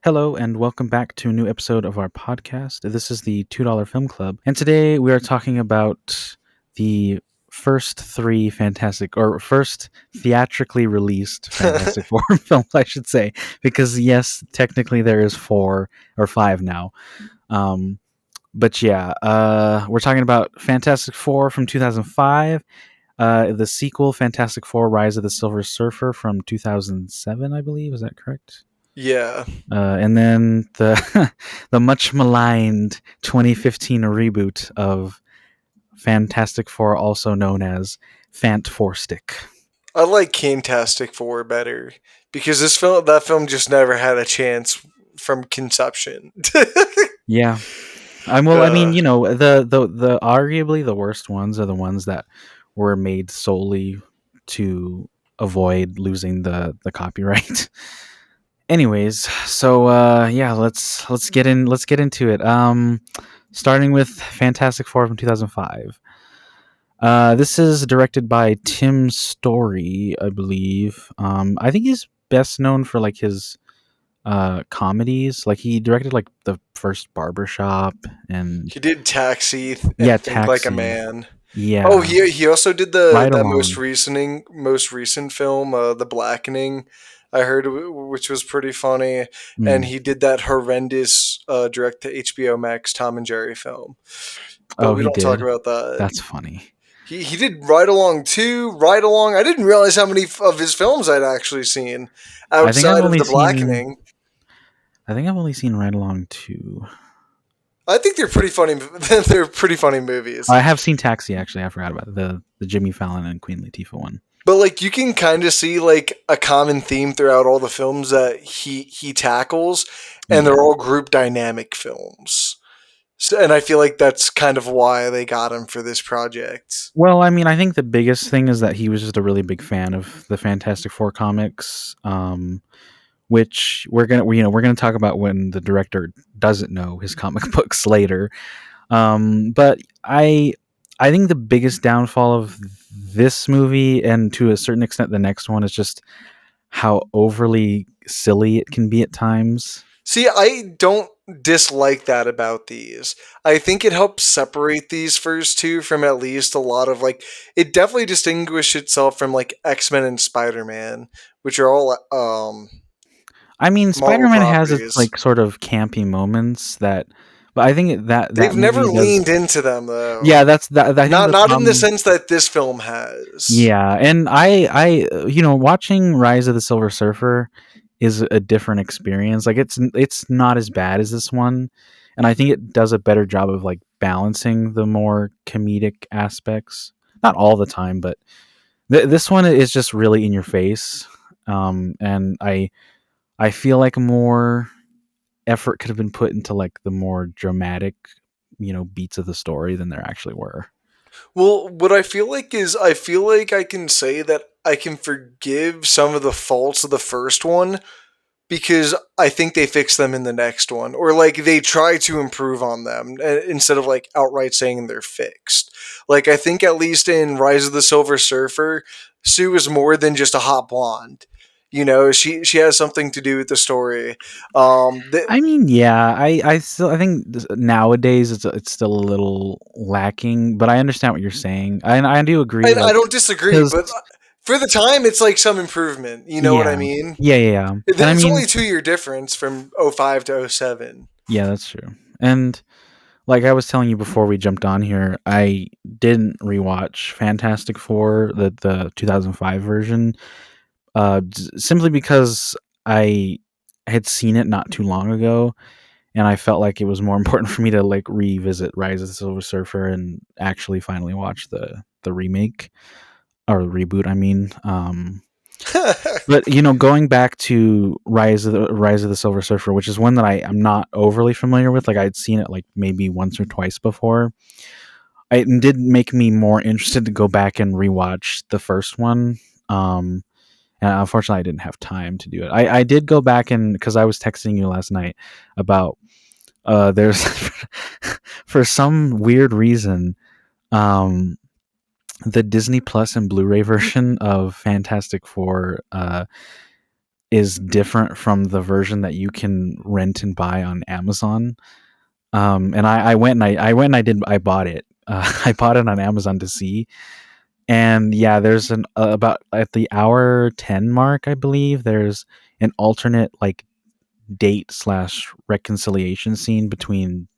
Hello, and welcome back to a new episode of our podcast. This is the $2 Film Club, and today we are talking about the first three first theatrically released Fantastic Four films, I should say, because yes, technically there is four or five now. Um, but yeah, we're talking about Fantastic Four from 2005, the sequel, Fantastic Four: Rise of the Silver Surfer from 2007, I believe. Is that correct? Yeah. And then the the much maligned 2015 reboot of Fantastic Four, also known as Fant Four Stick. I like Fantastic Four better because that film just never had a chance from conception. Yeah, I mean, uh, the arguably the worst ones are the ones that were made solely to avoid losing the copyright. Anyways, so yeah, let's get into it. Starting with Fantastic Four from 2005. This is directed by Tim Story, I believe. I think he's best known for like his comedies. Like he directed like the first Barbershop and he did Taxi yeah, and Think Like a Taxi. Man. Oh, Yeah, he also did the Ride that Along. most recent film, The Blackening. I heard, which was pretty funny, and Hmm. he did that horrendous direct to HBO Max Tom and Jerry film. But Oh, we he don't talk did. about that. That's funny. He did Ride Along too. Ride Along. I didn't realize how many of his films I'd actually seen I think I've outside of only The seen. Blackening. I think I've only seen Ride Along 2. I think they're pretty funny. They're pretty funny movies. I have seen Taxi actually. I forgot about it. The Jimmy Fallon and Queen Latifah one. But like you can kind of see like a common theme throughout all the films that he tackles, and they're Yeah. all group dynamic films. So, and I feel like that's kind of why they got him for this project. Well, I mean, I think the biggest thing is that he was just a really big fan of the Fantastic Four comics, which we're gonna talk about when the director doesn't know his comic books later. But I think the biggest downfall of this movie, and to a certain extent the next one, is just how overly silly it can be at times. See, I don't dislike that about these. I think it helps separate these first two from at least a lot of like it definitely distinguished itself from like X-Men and Spider-Man, which are all I mean, Marvel Spider-Man has its properties. like sort of campy moments but I think that They've never movie does. leaned into them though. Yeah, that's that. I think the Not in the problem. sense that this film has. Yeah, and watching Rise of the Silver Surfer is a different experience. Like it's not as bad as this one, and I think it does a better job of like balancing the more comedic aspects. Not all the time, but this one is just really in your face. And I feel like more effort could have been put into like the more dramatic, beats of the story than there actually were. Well, what I feel like is I feel like I can say that I can forgive some of the faults of the first one because I think they fix them in the next one, or like they try to improve on them instead of like outright saying they're fixed. Like I think at least in Rise of the Silver Surfer, Sue is more than just a hot blonde. You know, she has something to do with the story. The, I mean, yeah, I think nowadays it's still a little lacking, but I understand what you're saying, and I do agree. I Like, don't disagree, because but for the time, it's like some improvement. You know what I yeah, mean? yeah, and I It's mean, only 2 year difference from '05 to '07. yeah, that's true. And like I was telling you before we jumped on here, I didn't rewatch Fantastic Four, the 2005 version, simply because I had seen it not too long ago, and I felt like it was more important for me to like revisit Rise of the Silver Surfer and actually finally watch the remake or reboot. I mean, but going back to Rise of the Silver Surfer, which is one that I'm not overly familiar with. Like I'd seen it like maybe once or twice before. It did make me more interested to go back and rewatch the first one. And unfortunately, I didn't have time to do it. I did go back and because I was texting you last night about there's for some weird reason um the Disney Plus and Blu-ray version of Fantastic Four is different from the version that you can rent and buy on Amazon. And I went and I bought it. I bought it on Amazon to see. And yeah, there's an about at the hour 10 mark, I believe, there's an alternate like date slash reconciliation scene between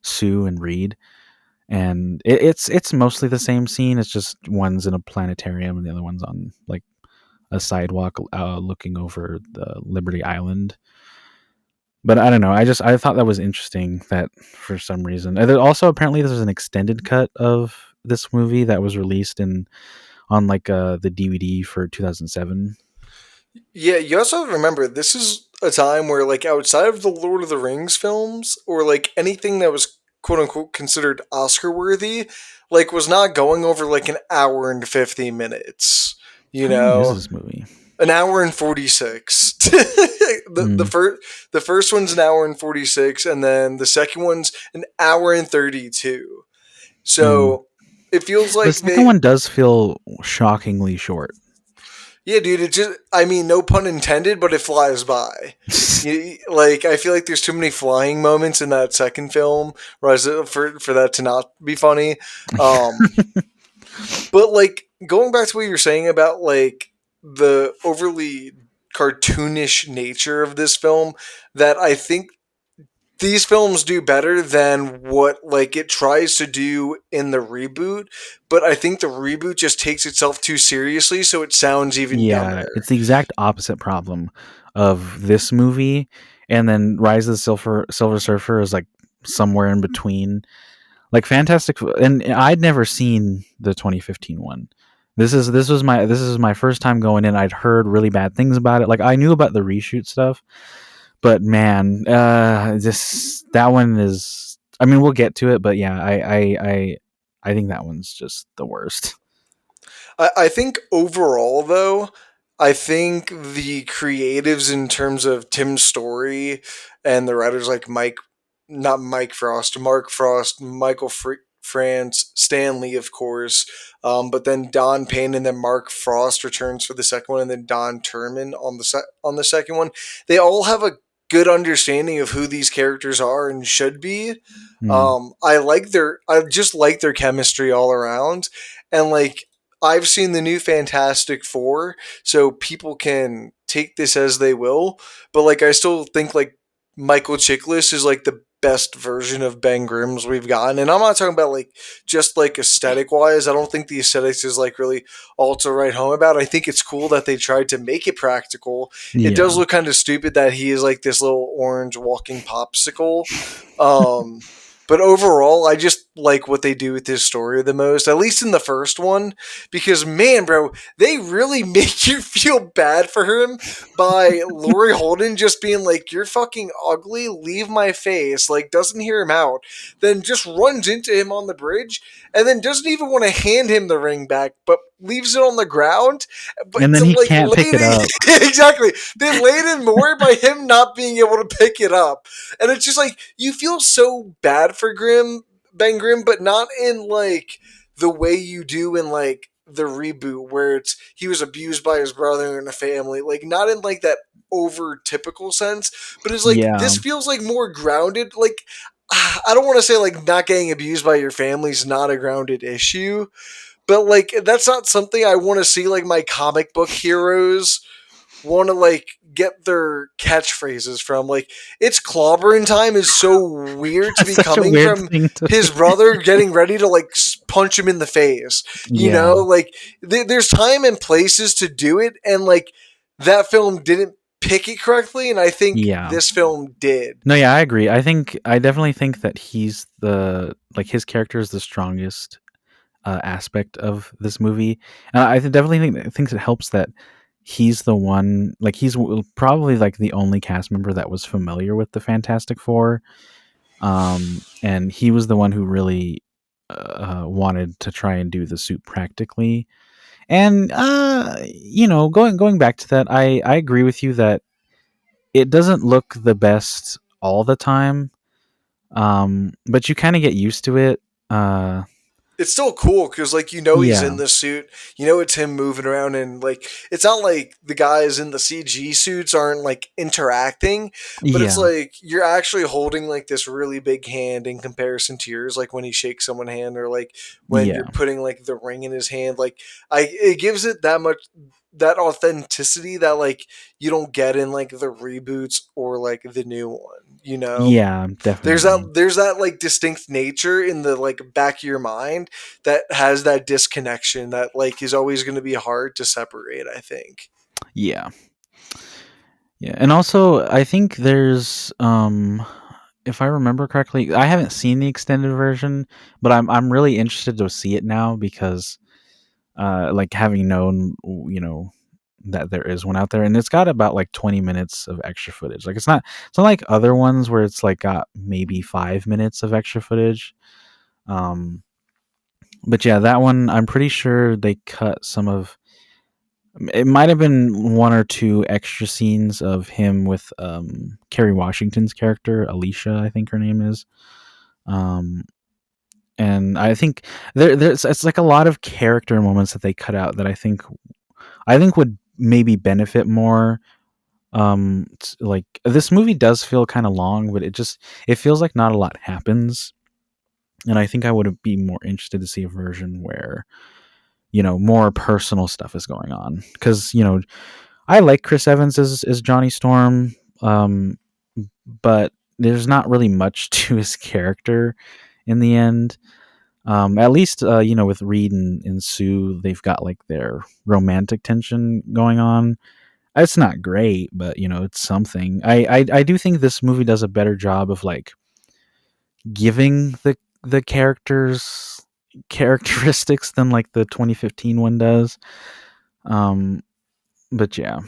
Sue and Reed. And it's mostly the same scene. It's just one's in a planetarium and the other one's on like a sidewalk looking over the Liberty Island. But I don't know. I thought that was interesting that for some reason. And also apparently there's an extended cut of this movie that was released in on like the DVD for 2007. Yeah, you also have to remember this is a time where like outside of the Lord of the Rings films or like anything that was quote unquote considered Oscar worthy, like was not going over like an hour and 50 minutes. You How long is know, this movie? an hour and 46. the the Mm. first the first one's an hour and 46 and then the second one's an hour and 32. Mm. So it feels The like second they one does feel shockingly short. yeah, dude, it just I mean no pun intended, but it flies by. Like I feel like there's too many flying moments in that second film for that to not be funny. Um but like going back to what you're saying about like the overly cartoonish nature of this film that I think these films do better than what like it tries to do in the reboot, but I think the reboot just takes itself too seriously so it sounds even Yeah, dumber. it's the exact opposite problem of this movie, and then Rise of the Silver Surfer is like somewhere in between. Like Fantastic, and I'd never seen the 2015 one. This is my first time going in. I'd heard really bad things about it. Like I knew about the reshoot stuff, but man, this that one is. I mean, we'll get to it, but yeah, I think that one's just the worst. I think overall, though, I think the creatives in terms of Tim Story and the writers like not Mike Frost, Mark Frost, France, Stanley, of course, but then Don Payne and then Mark Frost returns for the second one, and then Don Turman on on the second one. They all have a good understanding of who these characters are and should be. Hmm. I just like their chemistry all around, and like I've seen the new Fantastic Four, so people can take this as they will. But like, I still think like Michael Chiklis is like the best version of Ben Grimm's we've gotten, and I'm not talking about like just like aesthetic wise. I don't think the aesthetics is like really all to write home about. I think it's cool that they tried to make it practical. It does Yeah. look kind of stupid that he is like this little orange walking popsicle. Um, but overall, I just like what they do with this story the most, at least in the first one, because man, bro, they really make you feel bad for him by Laurie Holden just being like, "You're fucking ugly, leave my face," like doesn't hear him out, then just runs into him on the bridge, and then doesn't even want to hand him the ring back, but leaves it on the ground, but And then to he like can't lay pick it up. it exactly. They laid in more by him not being able to pick it up, and it's just like you feel so bad for Ben Grimm, but not in like the way you do in like the reboot where it's he was abused by his brother and a family, like not in like that over typical sense, but it's like Yeah. this feels like more grounded. Like I don't want to say like not getting abused by your family is not a grounded issue, but like that's not something I want to see like my comic book heroes want to like get their catchphrases from. Like it's clobbering time is so weird to That's be such a coming weird from thing to his brother getting ready to like punch him in the face. You know, Yeah. like there's time and places to do it, and like that film didn't pick it correctly, and I think Yeah. this film did. No, yeah, I agree. I definitely think that he's the like his character is the strongest aspect of this movie. And definitely thinks it helps that he's the one like probably like the only cast member that was familiar with the Fantastic Four. And he was the one who really wanted to try and do the suit practically. And going back to that, I agree with you that it doesn't look the best all the time, but you kind of get used to it. it's still cool because like he's Yeah. in the suit, it's him moving around, and like it's not like the guys in the CG suits aren't like interacting, but it's Yeah. like you're actually holding like this really big hand in comparison to yours, like when he shakes someone's hand, or like when you're Yeah. putting like the ring in his hand. Like it gives it that much, that authenticity that like you don't get in like the reboots or like the new one. Yeah, there's definitely. that there's that like distinct nature in the like back of your mind that has that disconnection that like is always going to be hard to separate, I think. Yeah. Yeah. And also I think there's if I remember correctly, I haven't seen the extended version, but I'm really interested to see it now because like having known, that there is one out there, and it's got about like 20 minutes of extra footage. Like it's not like other ones where it's like got maybe 5 minutes of extra footage. Um but yeah, that one I'm pretty sure they cut some of it. Might have been one or two extra scenes of him with Kerry Washington's character, Alicia, I think her name is. Um and I think there's it's like a lot of character moments that they cut out that I think would maybe benefit more. Like this movie does feel kind of long, but it feels like not a lot happens, and I think I would be more interested to see a version where more personal stuff is going on, because I like Chris Evans as Johnny Storm, um but there's not really much to his character in the end. At least with Reed and Sue, they've got like their romantic tension going on. It's not great, but it's something. I do think this movie does a better job of like giving the characters characteristics than like the 2015 one does. Um, but yeah,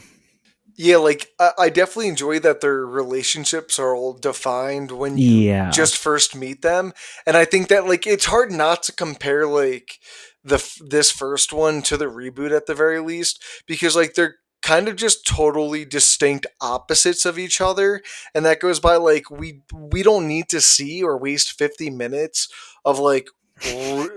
Yeah, like I definitely enjoy that their relationships are all defined when you yeah, just first meet them, and I think that like it's hard not to compare like this first one to the reboot at the very least, because like they're kind of just totally distinct opposites of each other, and that goes by like we don't need to see or waste 50 minutes of like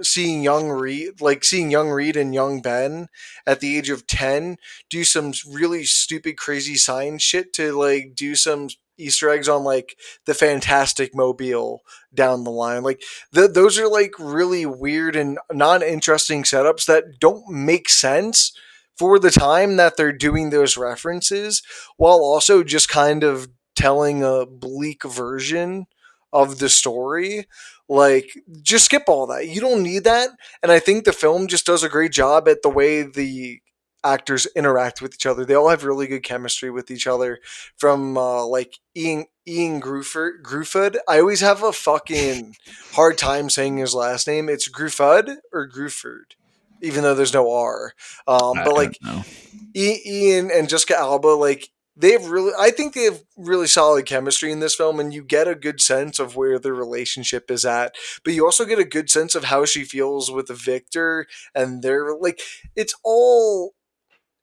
seeing young Reed and young Ben at the age of 10 do some really stupid, crazy science shit to like do some Easter eggs on like the Fantastic Mobile down the line. Like those are like really weird and non-interesting setups that don't make sense for the time that they're doing those references, while also just kind of telling a bleak version of the story. Like, just skip all that. You don't need that. And I think the film just does a great job at the way the actors interact with each other. They all have really good chemistry with each other. From like Ian Gruffudd. I always have a fucking hard time saying his last name. It's Gruffudd or Gruffudd, even though there's no R. But I don't like know. Ian and Jessica Alba, like I think they have really solid chemistry in this film, and you get a good sense of where their relationship is at, but you also get a good sense of how she feels with Victor, and they're like, it's all,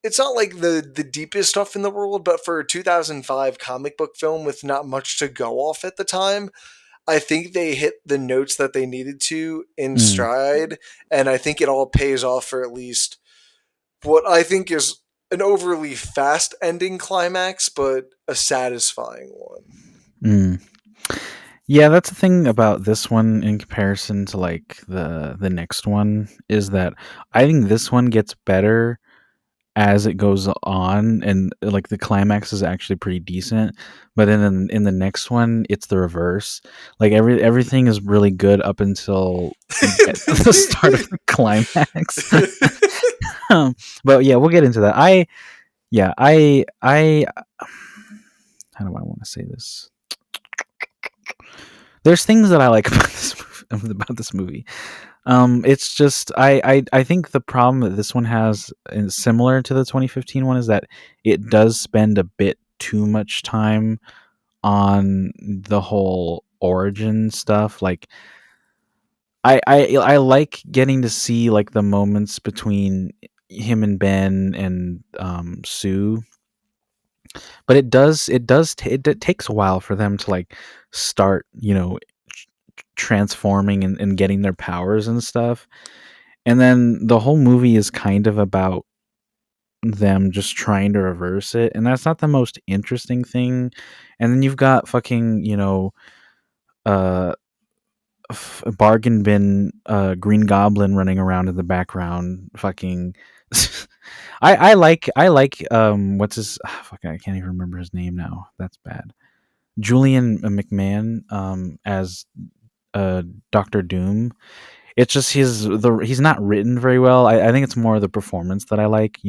it's not like the deepest stuff in the world, but for a 2005 comic book film with not much to go off at the time, I think they hit the notes that they needed to in Mm, stride, and I think it all pays off for at least what I think is an overly fast ending climax, but a satisfying one. mm. Yeah, that's the thing about this one in comparison to like the next one, is that I think this one gets better as it goes on, and like the climax is actually pretty decent, but then in the next one it's the reverse. Like everything is really good up until you get to the start of the climax. But yeah, we'll get into that. Yeah, I how do I want to say this? There's things that I like about this movie. It's just I think the problem that this one has is similar to the 2015 one, is that it does spend a bit too much time on the whole origin stuff. Like I like getting to see like the moments between him and Ben and Sue, but it takes a while for them to like start transforming and getting their powers and stuff. And then the whole movie is kind of about them just trying to reverse it, and that's not the most interesting thing. And then you've got fucking, uh bargain bin Green Goblin running around in the background fucking I like what's his fuck, I can't even remember his name now. That's bad. Julian McMahon as Doctor Doom. It's just he's not written very well. I think it's more the performance that I like,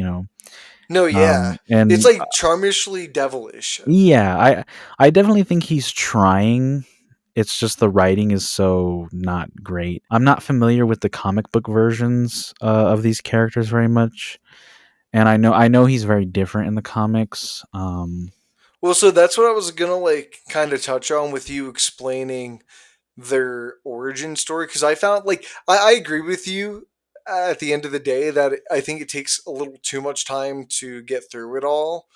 No, yeah, it's and like charmishly devilish. yeah, I definitely think he's trying. It's just the writing is so not great. I'm not familiar with the comic book versions of these characters very much, and I know he's very different in the comics. Well, so that's what I was gonna like kind of touch on with you explaining their origin story, because I found like I agree with you at the end of the day that I think it takes a little too much time to get through it all.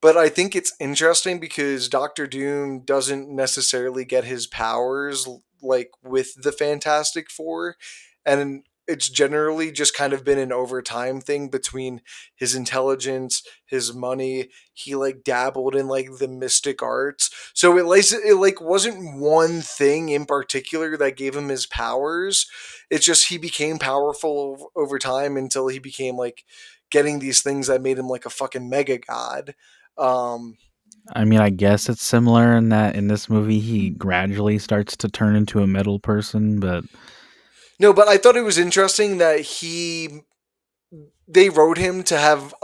But I think it's interesting because Doctor Doom doesn't necessarily get his powers like with the Fantastic Four, and it's generally just kind of been an overtime thing between his intelligence, his money. He like dabbled in like the mystic arts, so it like wasn't one thing in particular that gave him his powers. It's just he became powerful over time until he became like getting these things that made him like a fucking mega god. um, I mean, I guess it's similar in that in this movie he gradually starts to turn into a metal person, but no, but I thought it was interesting that they wrote him to have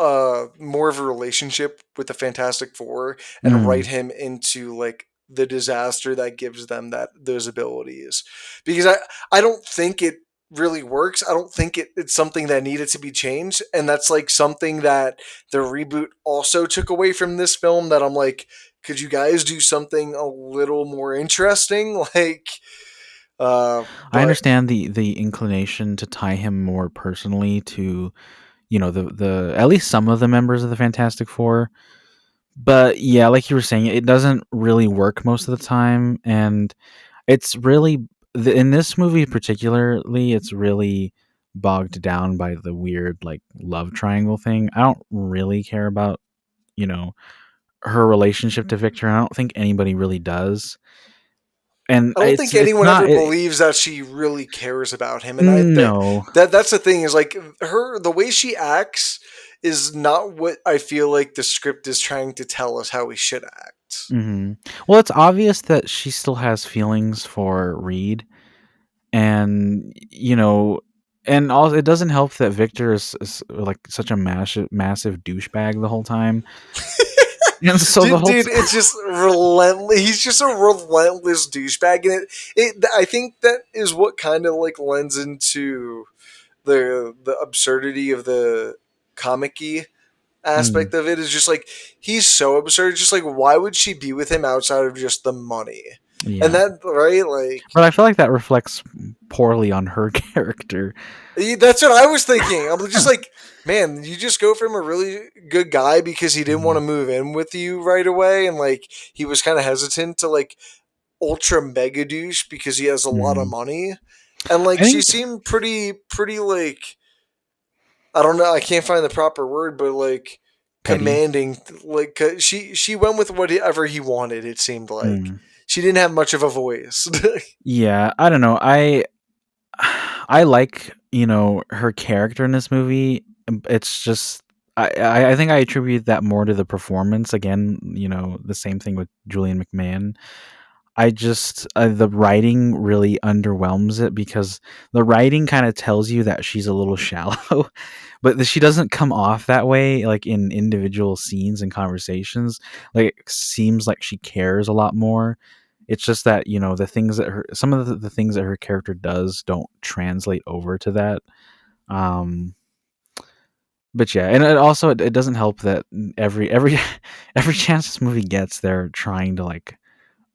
more of a relationship with the Fantastic Four and write mm, him into like the disaster that gives them that those abilities. Because I don't think it really works. I don't think it's something that needed to be changed, and that's like something that the reboot also took away from this film. That I'm like, could you guys do something a little more interesting? Like, I but understand the inclination to tie him more personally to the at least some of the members of the Fantastic Four. But yeah, like you were saying, it doesn't really work most of the time, and it's really in this movie particularly, it's really bogged down by the weird like love triangle thing. I don't really care about you know her relationship to Victor. I don't think anybody really does, and I don't think it's anyone not ever believes that she really cares about him, and no. that's the thing is like her the way she acts is not what I feel like the script is trying to tell us how we should act. Well, it's obvious that she still has feelings for Reed, and and also it doesn't help that Victor is like such a massive douchebag the whole time, and so the whole Dude, it's just relentless. He's just a relentless douchebag, and I think that is what kind of like lends into the absurdity of the comic-y Mm, aspect of it. Is just like he's so absurd. Just like why would she be with him outside of just the money? And yeah, that right, like but I feel like that reflects poorly on her character. that's what I was thinking. I'm just like, man, you just go from a really good guy because he didn't want to Mhm, move in with you right away, and like he was kind of hesitant to like ultra mega douche because he has a lot of mhm. money, and like I she think seemed pretty like I don't know, I can't find the proper word, but like petty. commanding. Like she went with whatever he wanted. It seemed like Mm. she didn't have much of a voice. Yeah, I don't know. I like her character in this movie. It's just I think I attribute that more to the performance. Again, the same thing with Julian McMahon. I just the writing really underwhelms it because the writing kind of tells you that she's a little shallow, but she doesn't come off that way. Like in individual scenes and conversations, like it seems like she cares a lot more. It's just that the things that some of the things that her character does don't translate over to that. Um, but yeah, and it doesn't help that every every chance this movie gets, they're trying to like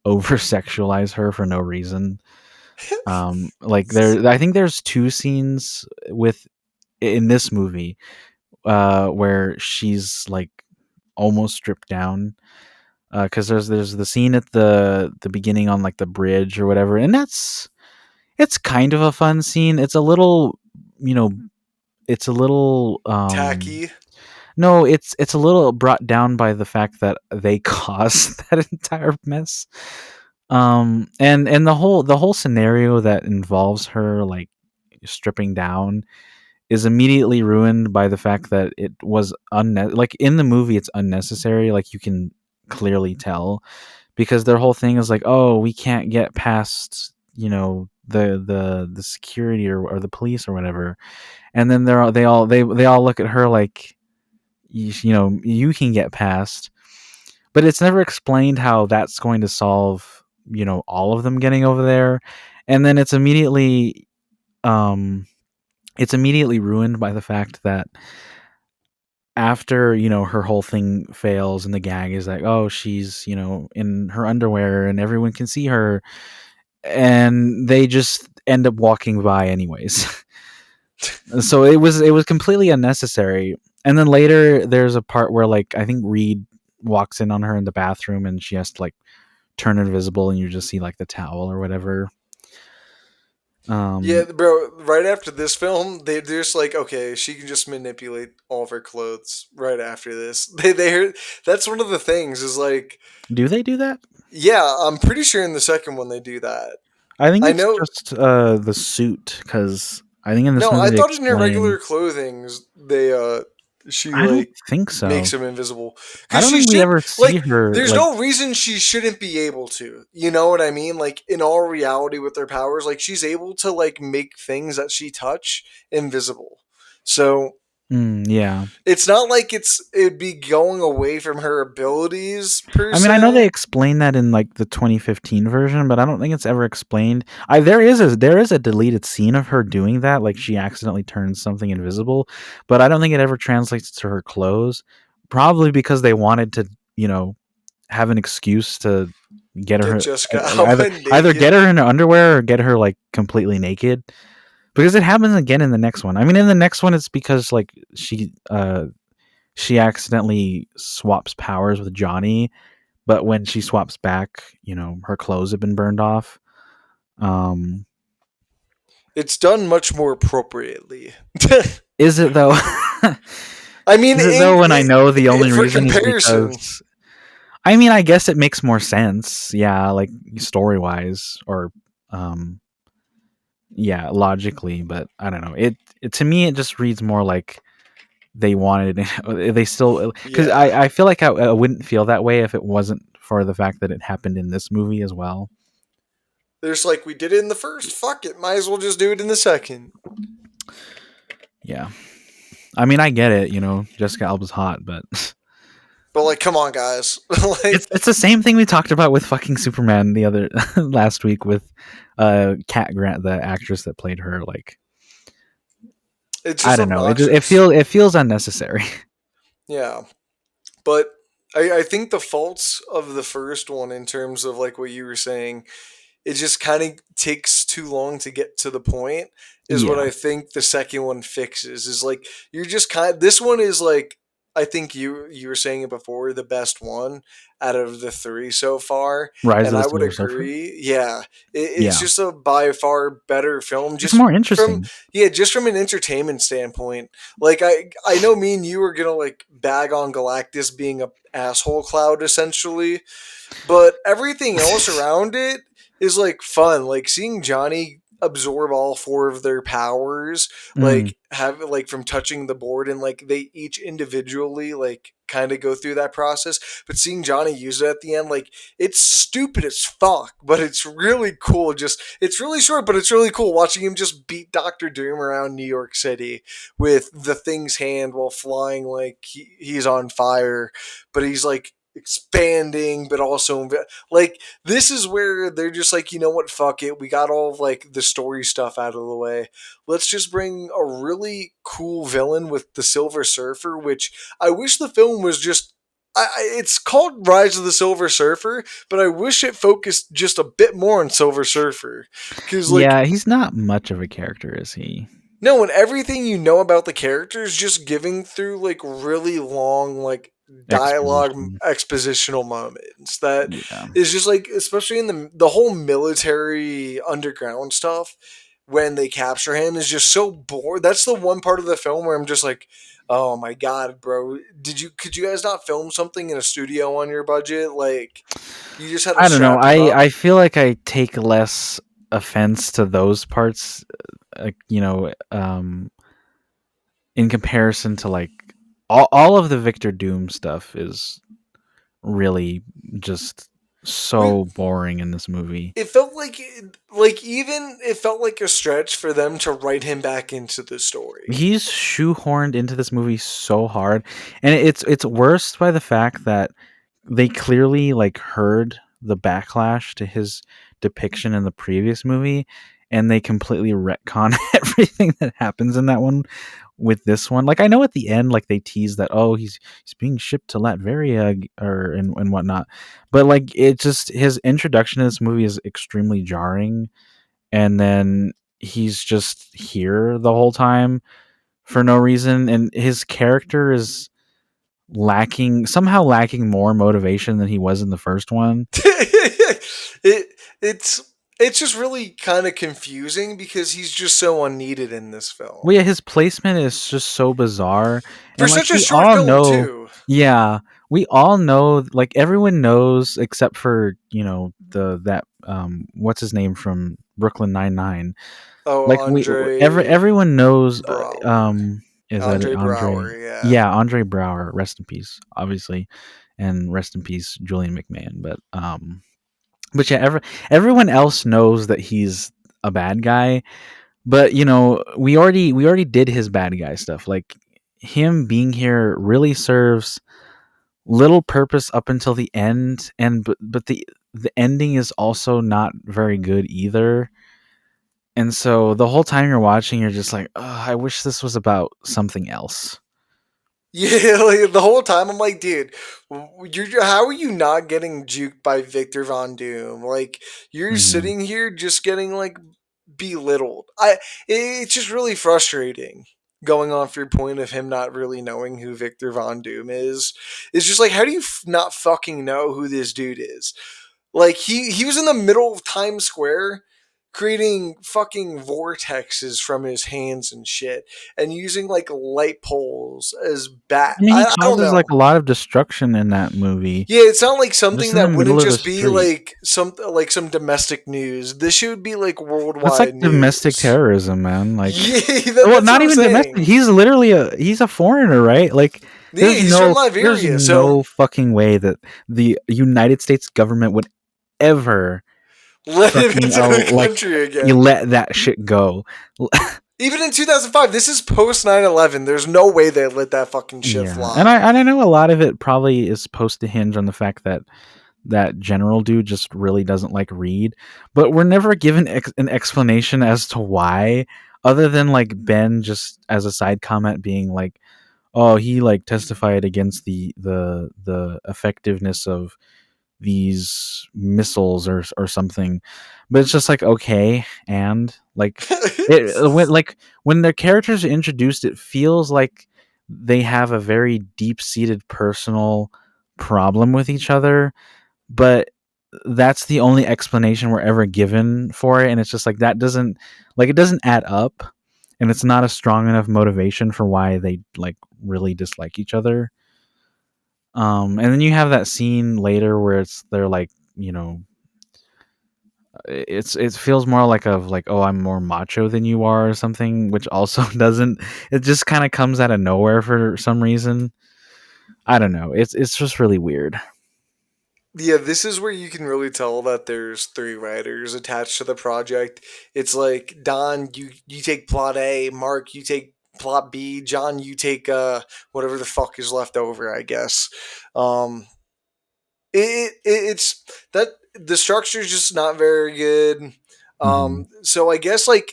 over sexualize her for no reason. Like I think there's two scenes with in this movie where she's like almost stripped down. because there's the scene at the beginning on like the bridge or whatever, and it's kind of a fun scene. It's a little, you know, it's a little Tacky. no, it's a little brought down by the fact that they caused that entire mess. And the whole scenario that involves her like stripping down is immediately ruined by the fact that it was like in the movie it's unnecessary, like you can clearly tell, because their whole thing is like, oh, we can't get past, the security or the police or whatever, and then they all look at her like, you can get past, but it's never explained how that's going to solve, all of them getting over there. And then um it's immediately ruined by the fact that after, her whole thing fails and the gag is like, oh, she's, in her underwear and everyone can see her, and they just end up walking by anyways. So it was completely unnecessary. And then later there's a part where, like, I think Reed walks in on her in the bathroom and she has to like turn invisible and you just see like the towel or wadatever. Yeah, um bro. Right after this film, they're just like, okay, she can just manipulate all of her clothes. Right after this, they heard that's one of the things is like, do they do that? yeah, I'm pretty sure in the second one they do that. I think I it's know. just the suit, because I think in this No, movie I they thought in her explain. regular clothing, they she I don't like think makes so. him invisible I because don't she think we should ever see like. her There's like. no reason she shouldn't be able to. You know what I mean? Like in all reality, with her powers, like she's able to like make things that she touch invisible. So Yeah. it's not like it'd be going away from her abilities per I mean, I know they se. explained that in like the 2015 version, but I don't think it's ever explained. There is a deleted scene of her doing that, like she accidentally turns something invisible, but I don't think it ever translates to her clothes. Probably because they wanted to, you know, have an excuse to get Get her Jessica either Alba either naked. get her in her underwear or get her like completely naked. Because it happens again in the next one. I mean, in the next one, it's because like she accidentally swaps powers with Johnny, but when she swaps back, her clothes have been burned off. Um, It's done much more appropriately. is it though? I mean, Is it though? When I know the only for reason is comparison, because, I mean, I guess it makes more sense. Yeah, like story wise, or um, yeah, logically. But I don't know. It to me, it just reads more like they wanted. They still, because yeah. I feel like I wouldn't feel that way if it wasn't for the fact that it happened in this movie as well. There's like we did it in the first. Fuck it, might as well just do it in the second. Yeah, I mean, I get it. Jessica Alba's hot, but But like, come on, guys. Like, it's the same thing we talked about with fucking Superman the other last week with Cat Grant, the actress that played her. Like, it's I just don't know. It obnoxious. feels unnecessary. Yeah, but I think the faults of the first one, in terms of like what you were saying, it just kind of takes too long to get to the point. Is what Yeah, I think the second one fixes. Is like you're just kind of this one is like I think you were saying it before, the best one out of the three so far, Rise and of the I would Silver Surfer. agree. Yeah, it's Yeah, just a by far better film. it's Just more from interesting. yeah, just from an entertainment standpoint. Like I know me and you are gonna like bag on Galactus being a asshole cloud essentially, but everything else around it is like fun. Like seeing Johnny absorb all four of their powers, Mm, like have like from touching the board, and like they each individually like kind of go through that process. But seeing Johnny use it at the end, like it's stupid as fuck, but it's really cool. Just it's really short, but it's really cool watching him just beat Doctor Doom around New York City with the Thing's hand while flying like he's on fire, but he's like expanding, but also like this is where they're just like, you know what, fuck it, we got all of like the story stuff out of the way, let's just bring a really cool villain with the Silver Surfer, which I wish the film was just it's called Rise of the Silver Surfer, but I wish it focused just a bit more on Silver Surfer, because like yeah, he's not much of a character, is he? no, and everything you know about the characters just giving through like really long like dialogue exposition. expositional moments that Yeah. is just like, especially in the whole military underground stuff, when they capture him is just so bored. That's the one part of the film where I'm just like, oh my god, bro, could you guys not film something in a studio on your budget? Like, you just had to I don't know. strap him up. I feel like I take less offense to those parts, in comparison to like all of the Victor Doom stuff is really just We so boring in this movie. It felt like even it felt like a stretch for them to write him back into the story. He's shoehorned into this movie so hard, and it's worse by the fact that they clearly like heard the backlash to his depiction in the previous movie, and they completely retcon everything that happens in that one with this one. Like I know at the end, like they tease that he's being shipped to Latveria or and whatnot, but like it just his introduction to this movie is extremely jarring, and then he's just here the whole time for no reason, and his character is lacking more motivation than he was in the first one. it it's just really kind of confusing because he's just so unneeded in this Well, film yeah, his placement is just so bizarre, for and like such a we short all film know, too. yeah, we all know, like everyone knows except for the that what's his name from Brooklyn 99. Oh, Like everyone knows, Brower, is that Andre Andre? Brower, yeah. Yeah, Andre Brower, rest in peace, obviously, and rest in peace Julian McMahon. But yeah, everyone else knows that he's a bad guy, but we already did his bad guy stuff. Like him being here really serves little purpose up until the end, and but the ending is also not very good either. And so the whole time you're watching, you're just like, oh, I wish this was about something else. Yeah, like the whole time I'm like, dude, you're how are you not getting juked by Victor Von Doom? Like, you're Hmm. sitting here just getting like belittled. It's just really frustrating. Going off your point of him not really knowing who Victor Von Doom is, it's just like, how do you not fucking know who this dude is? Like, he was in the middle of Times Square creating fucking vortexes from his hands and shit, and using like light poles as bat. I mean, he I don't causes like know. a lot of destruction in that movie, Yeah, it sounded like just something in the that middle wouldn't of the just be street. like some domestic news. This should be like That's like worldwide domestic news. terrorism, man. Like, Yeah, well, that's what not I'm even domestic. saying. He's literally he's a foreigner, right? Like, Yeah, he's from there's Liberia, so no fucking way that the United States government would ever let him fucking into the like country you again. let that shit go. Even in 2005, this is post 9/11. There's no way they let that fucking shit Yeah, and fly. I know a lot of it probably is supposed to hinge on the fact that that general dude just really doesn't like Reed, but we're never given an explanation as to why, other than like Ben just as a side comment being like, "Oh, he like testified against the effectiveness of these missiles or something," but it's just like okay, and like when the characters are introduced, it feels like they have a very deep seated personal problem with each other, but that's the only explanation we're ever given for it, and it's just like that doesn't like it doesn't add up, and it's not a strong enough motivation for why they like really dislike each other. And then you have that scene later where they're like, it feels more like of like, oh, I'm more macho than you are or something, which also doesn't, it just kind of comes out of nowhere for some reason. I don't know, it's just really weird. Yeah, this is where you can really tell that there's three writers attached to the project. It's like, Don, you take plot A, Mark, you take plot B, John, you take whatever the fuck is left over, I guess. Um it's that the structure is just not very good. Hmm. So I guess like,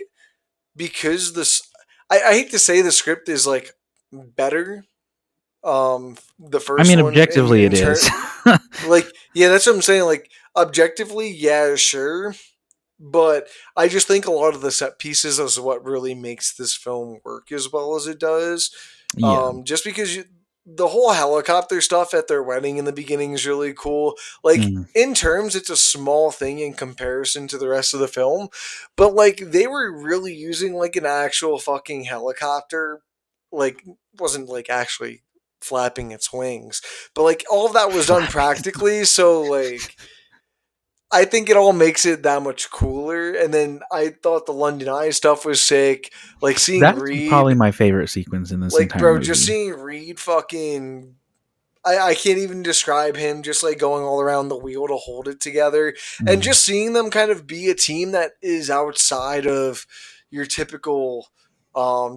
because I hate to say the script is like better, the I first mean, one objectively in it turn, is. like, yeah, that's what I'm saying. Like, objectively, yeah, sure, but I just think a lot of the set pieces is what really makes this film work as well as it does. Yeah. Just because the whole helicopter stuff at their wedding in the beginning is really cool. Like, Mm. in terms, it's a small thing in comparison to the rest of the film, but like they were really using like an actual fucking helicopter, like wasn't like actually flapping its wings, but like all of that was done Flapping. practically. So like I think it all makes it that much cooler. And then I thought the London Eye stuff was sick. Like seeing That's probably Reed, my favorite sequence in this like entire bro, just movie. seeing Reed fucking I can't even describe him just like going all around the wheel to hold it together and Mm. just seeing them kind of be a team that is outside of your typical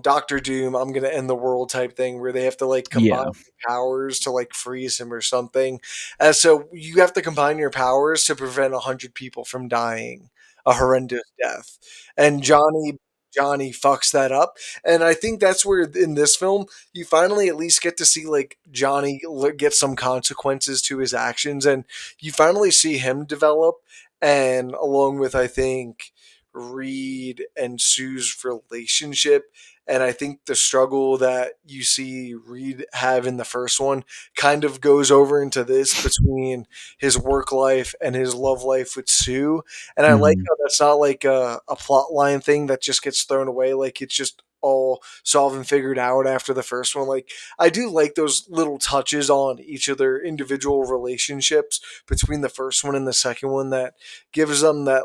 Doctor Doom, I'm gonna end the world type thing where they have to like combine Yeah. powers to like freeze him or something. And so you have to combine your powers to prevent 100 people from dying a horrendous death. And Johnny fucks that up. And I think that's where in this film you finally at least get to see like Johnny get some consequences to his actions, and you finally see him develop. And along with I think Reed and Sue's relationship, and I think the struggle that you see Reed have in the first one kind of goes over into this between his work life and his love life with Sue. And I like Mhm. how that's not like a plot line thing that just gets thrown away, like it's just all solved and figured out after the first one. Like I do like those little touches on each of their individual relationships between the first one and the second one that gives them that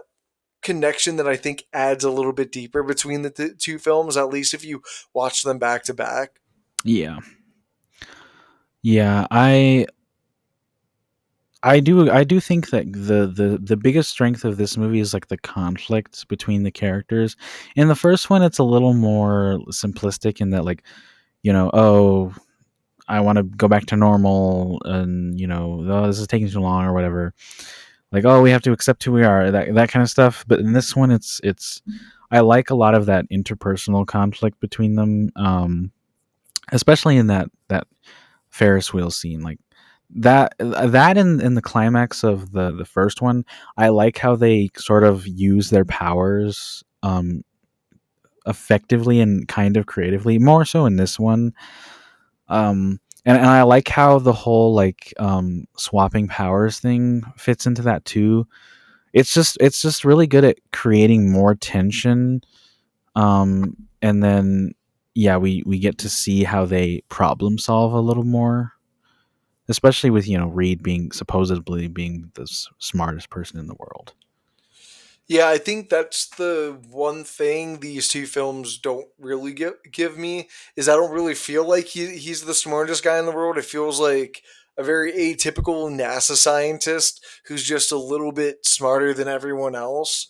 connection that I think adds a little bit deeper between the two films, at least if you watch them back to back. Yeah. Yeah, I do think that the biggest strength of this movie is like the conflict between the characters. In the first one, it's a little more simplistic in that, like, oh, I want to go back to normal, and oh, this is taking too long or whatever. Like, oh, we have to accept who we are, that kind of stuff. But in this one, it's I like a lot of that interpersonal conflict between them, especially in that Ferris wheel scene, like that in the climax of the first one. I like how they sort of use their powers effectively and kind of creatively, more so in this one. And I like how the whole like swapping powers thing fits into that too. It's just really good at creating more tension. And then yeah, we get to see how they problem solve a little more, especially with Reed being supposedly being the smartest person in the world. Yeah, I think that's the one thing these two films don't really give me is I don't really feel like he's the smartest guy in the world. It feels like a very atypical NASA scientist who's just a little bit smarter than everyone else.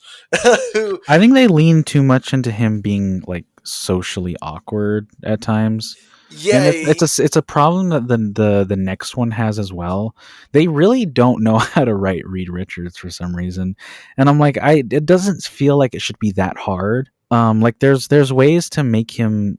Who, I think they lean too much into him being like socially awkward at times, and yeah, it's a problem that the next one has as well. They really don't know how to write Reed Richards for some reason, and I'm like, it doesn't feel like it should be that hard. Like there's ways to make him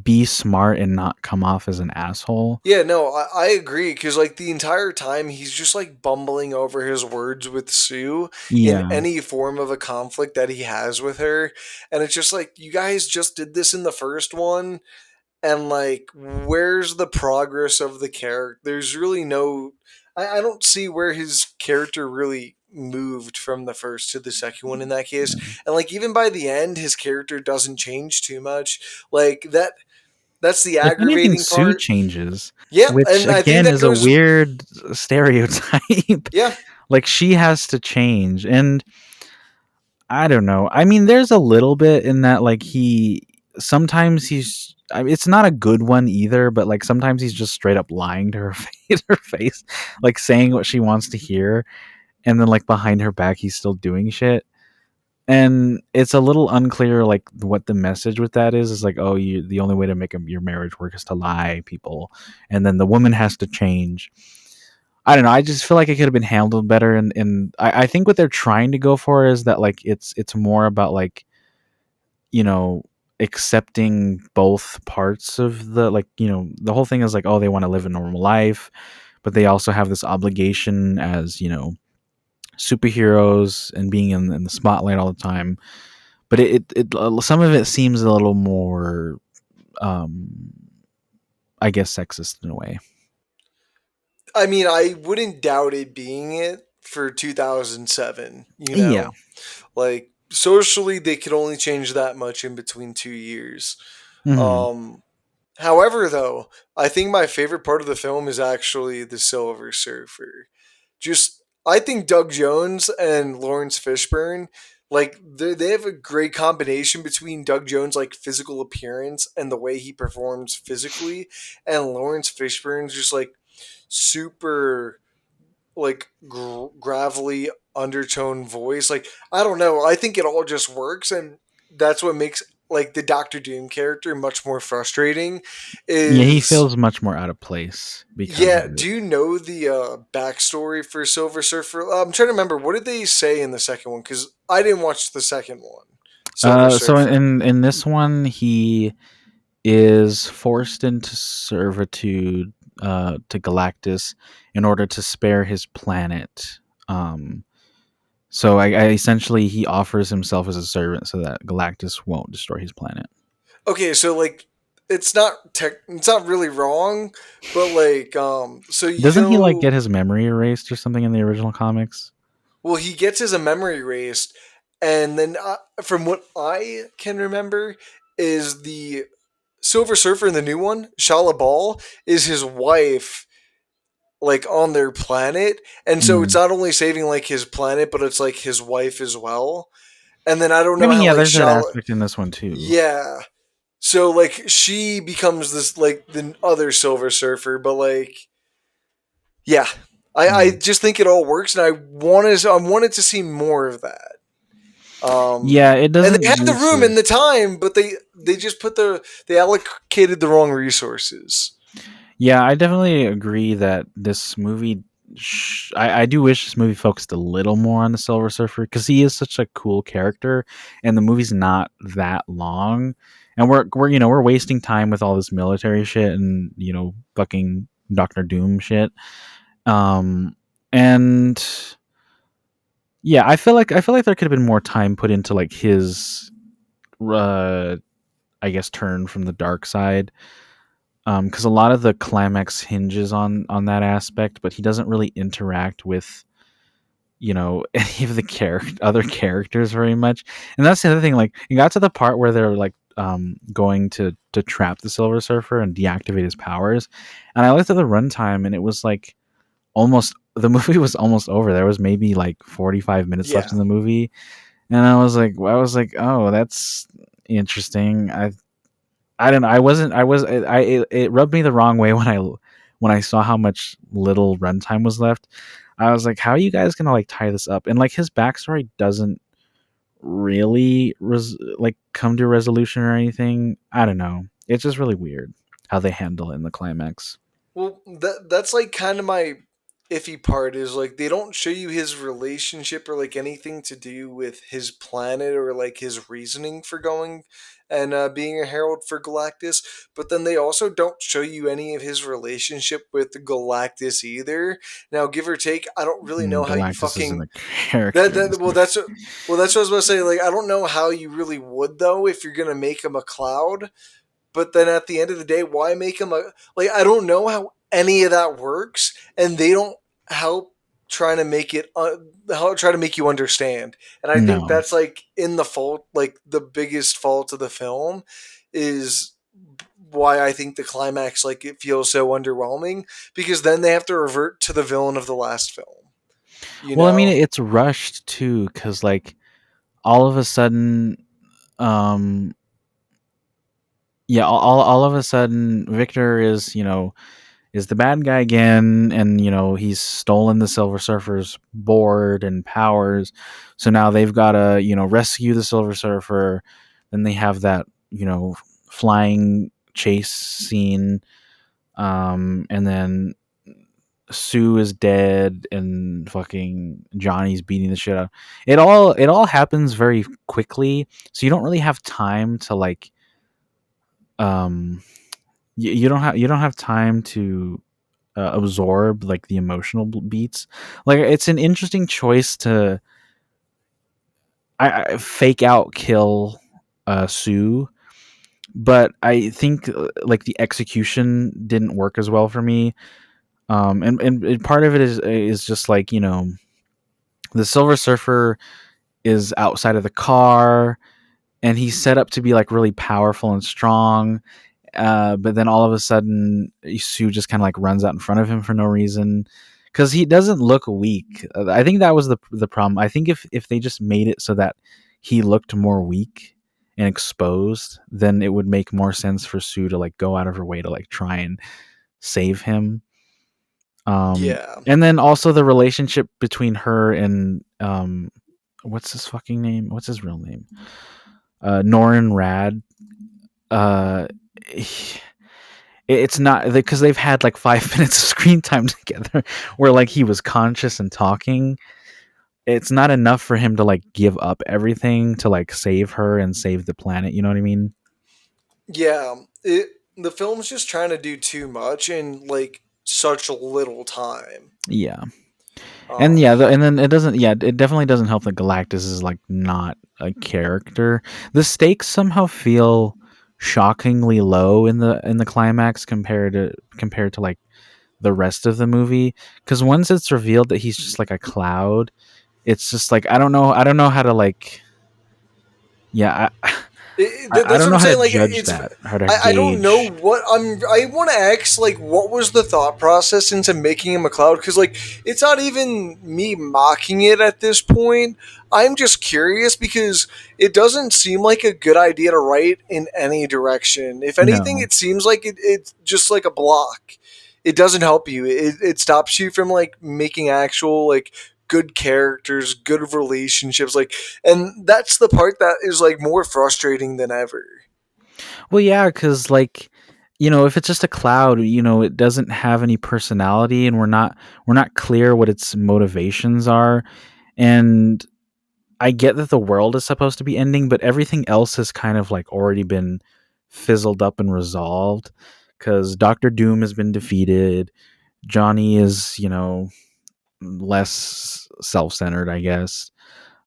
be smart and not come off as an asshole. yeah, no, I agree because like the entire time he's just like bumbling over his words with Sue in Yeah. any form of a conflict that he has with her, and it's just like you guys just did this in the first one, and like where's the progress of the character? There's really no. I don't see where his character really moved from the first to the second one in that case, and like even by the end, his character doesn't change too much. Like that's the If anything, aggravating Sue part. changes, Yeah, which and I think again that is a goes. weird stereotype. Yeah, Like she has to change, and I don't know. I mean, there's a little bit in that, like he sometimes he's. I mean, it's not a good one either, but like sometimes he's just straight up lying to her face, like saying what she wants to hear, and then like behind her back, he's still doing shit. And it's a little unclear like what the message with that is like, oh, you the only way to make your marriage work is to lie people, and then the woman has to change. I don't know, I just feel like it could have been handled better, and I think what they're trying to go for is that like it's more about like you know accepting both parts of the like the whole thing is like, oh, they want to live a normal life, but they also have this obligation as superheroes and being in the spotlight all the time. But some of it seems a little more um I guess, sexist in a way. I mean, I wouldn't doubt it being it for 2007. Yeah. Like socially, they could only change that much in between 2 years. Hmm. Um, However, though, I think my favorite part of the film is actually the Silver Surfer. Just, I think Doug Jones and Lawrence Fishburne, like they have a great combination between Doug Jones' like physical appearance and the way he performs physically, and Lawrence Fishburne's just like super like gravelly undertone voice. Like I don't know, I think it all just works, and that's what makes like the Doctor Doom character much more frustrating. Yeah, he Is feels much more out of place because of yeah, it. do you know the backstory for Silver Surfer? I'm trying to remember, what did they say in the second one, because I didn't watch the second one, Silver So Surfer. in this one, he is forced into servitude to Galactus in order to spare his planet. Um, so I essentially he offers himself as a servant so that Galactus won't destroy his planet. Okay, so like it's not really wrong, but like so Doesn't he like get his memory erased or something in the original comics? well, he gets his memory erased, and then from what I can remember, is the Silver Surfer in the new one, Shala Ball, is his wife, like on their planet, and so it's Mm. not only saving like his planet, but it's like his wife as well. And then I don't I know mean, how yeah, like there's that Shala, aspect in this one too. yeah. So like she becomes this like the other Silver Surfer, but like yeah, I Mm. just think it all works, and I wanted to see more of that. Yeah, it And doesn't they had the use room and the his. time, but they just they allocated the wrong resources. Yeah, I definitely agree that this movie. I do wish this movie focused a little more on the Silver Surfer because he is such a cool character, and the movie's not that long, and we're wasting time with all this military shit and fucking Doctor Doom shit. Um, and yeah, I feel like there could have been more time put into like his, uh, I guess, turn from the dark side, because a lot of the climax hinges on that aspect, but he doesn't really interact with any of the other characters very much. And that's the other thing. Like, it got to the part where they're like going to trap the Silver Surfer and deactivate his powers, and I looked at the runtime, and it was like almost the movie was almost over. There was maybe like 45 minutes left Yeah. in the movie, and I was like, oh, that's interesting. I don't know. I wasn't. I was. It rubbed me the wrong way when I saw how much little runtime was left. I was like, how are you guys gonna like tie this up? And like his backstory doesn't really like come to a resolution or anything. I don't know. It's just really weird how they handle it in the climax. Well, that's like kind of my iffy part, is like they don't show you his relationship or like anything to do with his planet or like his reasoning for going and being a herald for Galactus. But then they also don't show you any of his relationship with Galactus either. Now, give or take, I don't really know how you Galactus isn't fucking a character in this movie. that's what I was about to say. Like, I don't know how you really would though if you're gonna make him a cloud, but then at the end of the day, why make him a like? I don't know how any of that works, and they don't help trying to make it how try to make you understand. And I think No. that's like in the fault, like the biggest fault of the film is why I think the climax like it feels so underwhelming, because then they have to revert to the villain of the last film. You Well, I mean, know? it's rushed too, because like all of a sudden, um, yeah, all of a sudden, Victor is the bad guy again, and he's stolen the Silver Surfer's board and powers. So now they've got to rescue the Silver Surfer. Then they have that flying chase scene, and then Sue is dead, and fucking Johnny's beating the shit out. It all happens very quickly, so you don't really have time to like um you don't have time to absorb like the emotional beats. Like, it's an interesting choice to fake out kill Sue, but I think like the execution didn't work as well for me. And part of it is just like, the Silver Surfer is outside of the car, and he's set up to be like really powerful and strong. But then all of a sudden, Sue just kind of like runs out in front of him for no reason, because he doesn't look weak. I think that was the problem. I think if they just made it so that he looked more weak and exposed, then it would make more sense for Sue to like go out of her way to like try and save him. Yeah. And then also the relationship between her and what's his fucking name? What's his real name? Norrin Rad. Uh, it's not because they've had like 5 minutes of screen time together where like he was conscious and talking. It's not enough for him to like give up everything to like save her and save the planet. You know what I mean? Yeah. The film's just trying to do too much in like such little time. Yeah. And Um, yeah, and then it doesn't. Yeah, it definitely doesn't help that Galactus is like not a character. The stakes somehow feel shockingly low in the climax compared to like the rest of the movie. Because once it's revealed that he's just like a cloud, it's just like I don't know how to like. Yeah, I that's don't what know I'm how to saying. Like, judge that, how to I don't know gauge. what I want to ask. Like, what was the thought process into making him a cloud? Because like, it's not even me mocking it at this point. I'm just curious because it doesn't seem like a good idea to write in any direction. If anything, No. it seems like it's just like a block. It doesn't help you. It stops you from like making actual like good characters, good relationships. Like, and that's the part that is like more frustrating than ever. Well, yeah, because like, if it's just a cloud, it doesn't have any personality, and we're not clear what its motivations are. And I get that the world is supposed to be ending, but everything else has kind of like already been fizzled up and resolved. Because Doctor Doom has been defeated. Johnny is, less self-centered, I guess.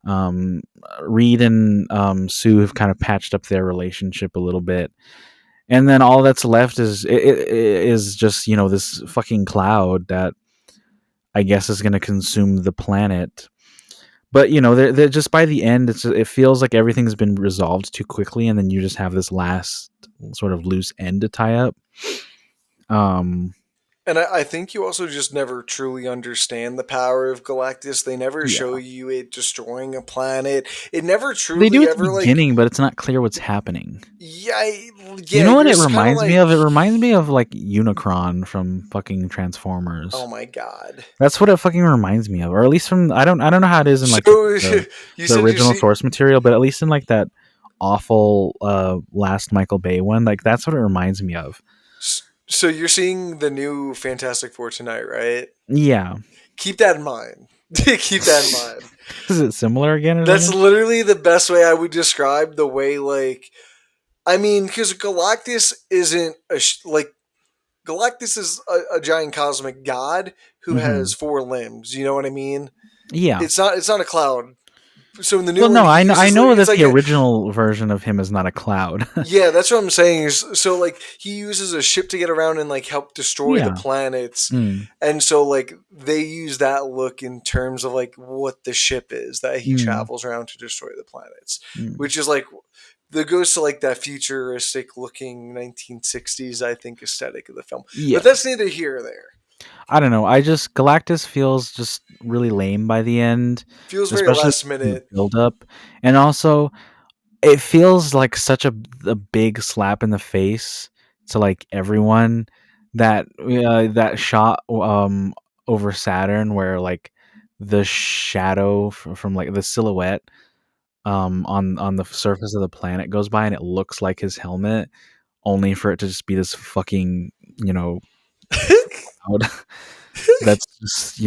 Um, Reed and Sue have kind of patched up their relationship a little bit, and then all that's left is just this fucking cloud that I guess is going to consume the planet. But they're just by the end, it feels like everything's been resolved too quickly, and then you just have this last sort of loose end to tie up. Um, And I think you also just never truly understand the power of Galactus. They never show yeah, you it destroying a planet. It never they do truly at the ever like. beginning, but it's not clear what's happening. Yeah, You yeah. know what You're it just kind of reminds me of? like, It reminds me of like Unicron from fucking oh Transformers. my god. That's what it fucking reminds me of, or at least from I don't know how it is in like So the, you the said you original see. source material, but at least in like that awful last Michael Bay one, like that's what it reminds me of. So you're seeing the new Fantastic Four tonight, right? Yeah. Keep that in mind. Keep that in mind. Is it similar again or That's something? literally the best way I would describe the way, like, I mean, because Galactus isn't like Galactus is a giant cosmic god who has Hmm. four limbs. You know what I mean? Yeah. It's not a cloud. So in the new Well, one, no, he I uses know it's that like the a original version of him is not a cloud. yeah. That's what I'm saying. Is so like he uses a ship to get around and like help destroy the Yeah. planets, Mm. and so like they use that look in terms of like what the ship is that he Mm. travels around to destroy the planets, Mm. which is like that goes to like that futuristic looking 1960s I think aesthetic of the film. But Yeah. that's neither here or there. I don't know. I just Galactus feels just really lame by the end, Feels very especially last the minute. build up, and also it feels like such a big slap in the face to like everyone that that shot over Saturn where like the shadow from like the silhouette on the surface of the planet goes by and it looks like his helmet, only for it to just be this fucking you know cloud that's just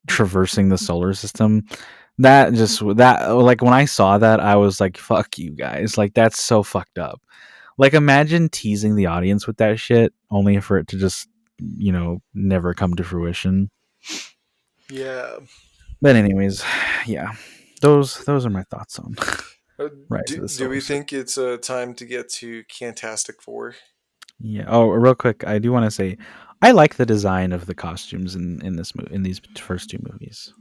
traversing the solar system. That like when I saw that, I was like, "Fuck you guys!" Like that's so fucked up. Like imagine teasing the audience with that shit, only for it to just never come to fruition. Yeah. But anyways, yeah, those are my thoughts on. Rise of Do the do Silver we Surfer. think it's time to get to Fantastic Four? Yeah. Oh, real quick, I do want to say, I like the design of the costumes in this movie, in these first two movies.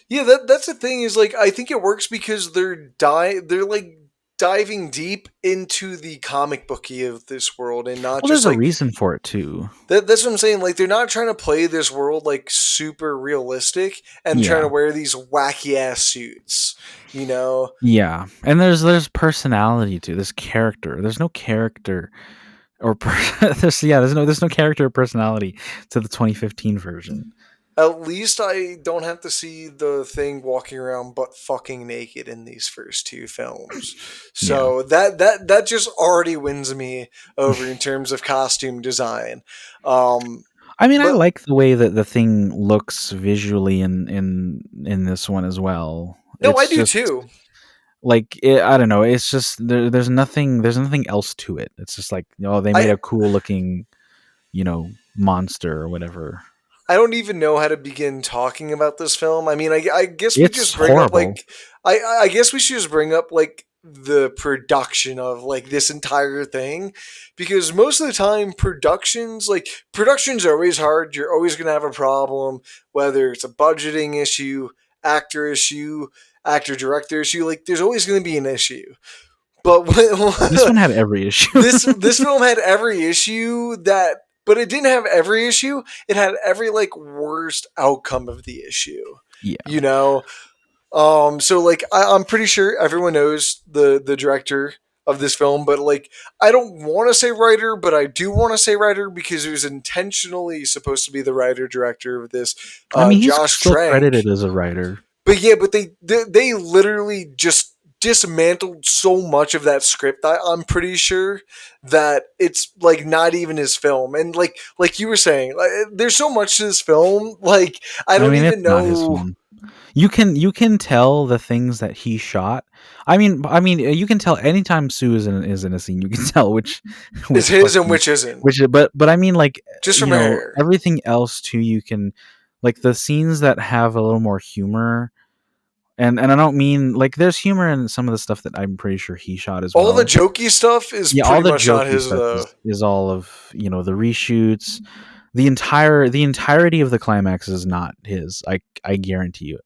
Yeah, that's the thing is like I think it works because they're like diving deep into the comic booky of this world and not Well, there's just a like reason for it too. that's what I'm saying. Like they're not trying to play this world like super realistic and trying to Yeah. wear these wacky ass suits. You know, Yeah, and there's personality to this character. There's no character or there's no character or personality to the 2015 version. at least I don't have to see the thing walking around butt fucking naked in these first two films. Yeah. So that just already wins me over in terms of costume design. Um, I mean, I but like the way that the thing looks visually in this one as well. no, I It's do just too. I don't know. It's just there's nothing else to it. It's just like, oh, they made I a cool looking, monster or whatever. I don't even know how to begin talking about this film. I mean, I guess we It's just bring up horrible. like I guess we should just bring up like the production of like this entire thing because most of the time productions are always hard. You're always going to have a problem whether it's a budgeting issue, actor issue, actor director issue, like there's always going to be an issue. But This one had every issue. this film had every issue that but it didn't have every issue. It had every like worst outcome of the issue. Yeah. You know? So like I'm pretty sure everyone knows the director of this film, but like I don't want to say writer, but I do want to say writer because it was intentionally supposed to be the writer director of this, I mean, he's Josh still Trank. credited as a writer. But yeah, but they literally just dismantled so much of that script. I'm pretty sure that it's like not even his film, and like you were saying, like, there's so much to this film. Like I I don't mean, it's even not his know. film. You can tell the things that he shot. I mean, you can tell anytime Sue is in a scene. You can tell which Is which his and fucking which isn't. which. But I mean, like, Just from hair. everything else too. You can, like, the scenes that have a little more humor. And I don't mean, like, there's humor in some of the stuff that I'm pretty sure he shot as All the well. jokey stuff is Yeah, all pretty the much not jokey his stuff though. is all of, the reshoots. The entirety of the climax is not his. I guarantee you,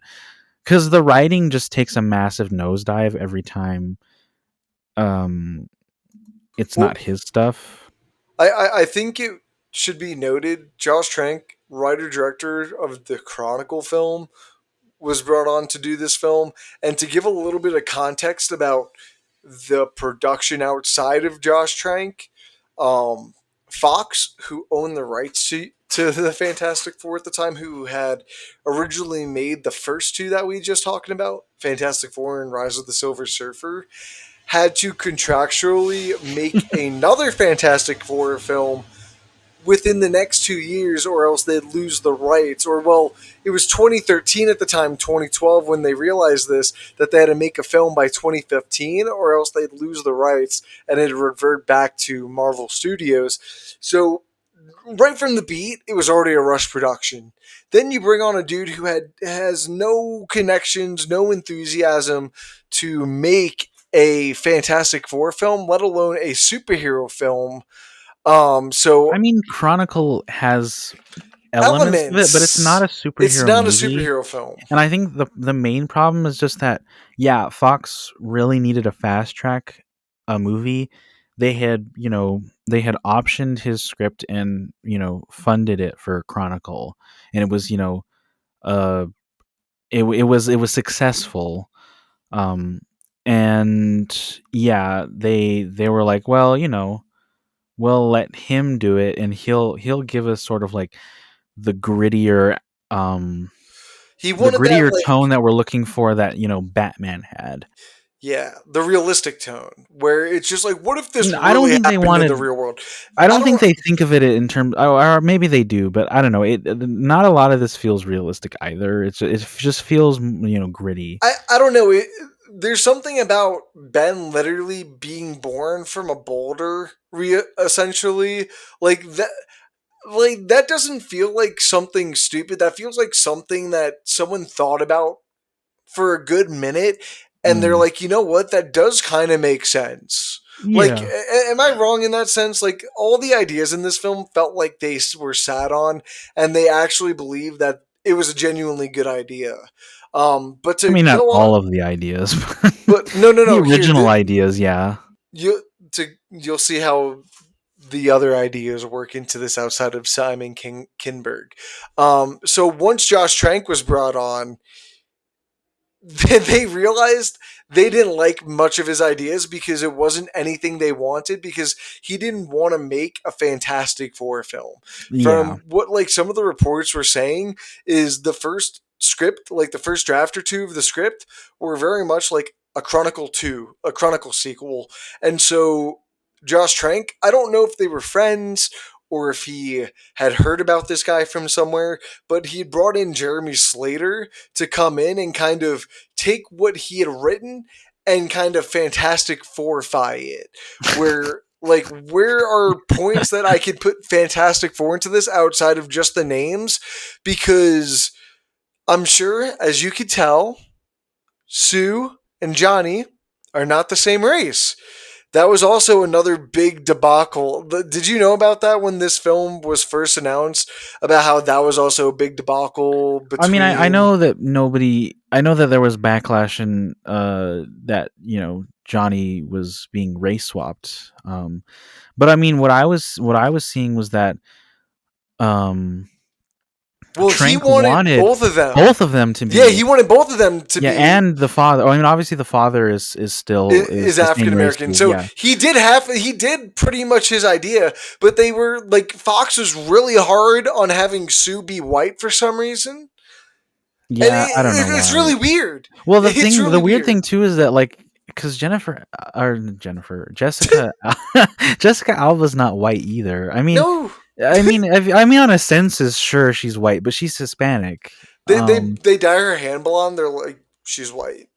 because the writing just takes a massive nosedive every time. Um, it's Well, not his stuff. I think it should be noted. Josh Trank, writer director of the Chronicle film, was brought on to do this film. And to give a little bit of context about the production outside of Josh Trank, um, Fox, who owned the rights to the Fantastic Four at the time, who had originally made the first two that we just talking about, Fantastic Four and Rise of the Silver Surfer, had to contractually make another Fantastic Four film within the next 2 years or else they'd lose the rights. Or, well, it was 2013 at the time, 2012 when they realized this, that they had to make a film by 2015 or else they'd lose the rights and it'd revert back to Marvel Studios. So, right from the beat, it was already a rush production. Then you bring on a dude who has no connections, no enthusiasm to make a Fantastic Four film, let alone a superhero film. So I mean, Chronicle has elements of it, but it's not elements. a It's superhero not a movie. superhero film. And I think the main problem is just that, yeah, Fox really needed a fast track a movie. They had optioned his script and, funded it for Chronicle, and it was, uh it was successful. Um and yeah, they were like, well, we'll let him do it, and he'll give us sort of like the grittier um He the wanted that grittier like tone that we're looking for, that Batman had. yeah, the realistic tone where it's just like what if this I don't really think they happened in the wanted. real world? I I don't think don't they think of it in terms, or maybe they do, but I don't know. Not a lot of this feels realistic either. It just feels gritty. I don't know. There's something about Ben literally being born from a boulder essentially like that that doesn't feel like something stupid. That feels like something that someone thought about for a good minute and they're Mm. like, you know what, that does kind of make sense. Like, Yeah. am I wrong in that sense? Like, all the ideas in this film felt like they were sat on, and they actually believed that it was a genuinely good idea. But I to mean, not go on, all of the ideas, but but no, no, the no. Here, original ideas, yeah. you'll see how the other ideas work into this outside of Simon Kinberg. So once Josh Trank was brought on, they realized they didn't like much of his ideas because it wasn't anything they wanted, because he didn't want to make a Fantastic Four film. Yeah. From what like some of the reports were saying, is the first script, like the first draft or two of the script, were very much like a Chronicle 2, a Chronicle sequel. And so Josh Trank, I don't know if they were friends or if he had heard about this guy from somewhere, but he brought in Jeremy Slater to come in and kind of take what he had written and kind of Fantastic Fourify it. Where like, where are points that I could put Fantastic Four into this outside of just the names? Because I'm sure, as you could tell, Sue and Johnny are not the same race. That was also another big debacle. Did you know about that when this film was first announced? About how that was also a big debacle I mean, I between. know that nobody. I know that there was backlash and that Johnny was being race swapped. But I mean, what I was seeing was that um Well, he Trank wanted wanted both of them. both of them to Yeah, be. he wanted both of them to Yeah, be and the father. I mean, obviously the father is still is is the African same race American. too. So Yeah, he did pretty much his idea, but they were like, Fox was really hard on having Sue be white for some reason, and yeah. I don't know it's why. really weird. Well, It's the really weird weird. thing too is that like because Jessica Jessica Alba's not white either. I mean, No, on a census, sure she's white, but she's Hispanic. they dye her hand blonde. They're like, she's white.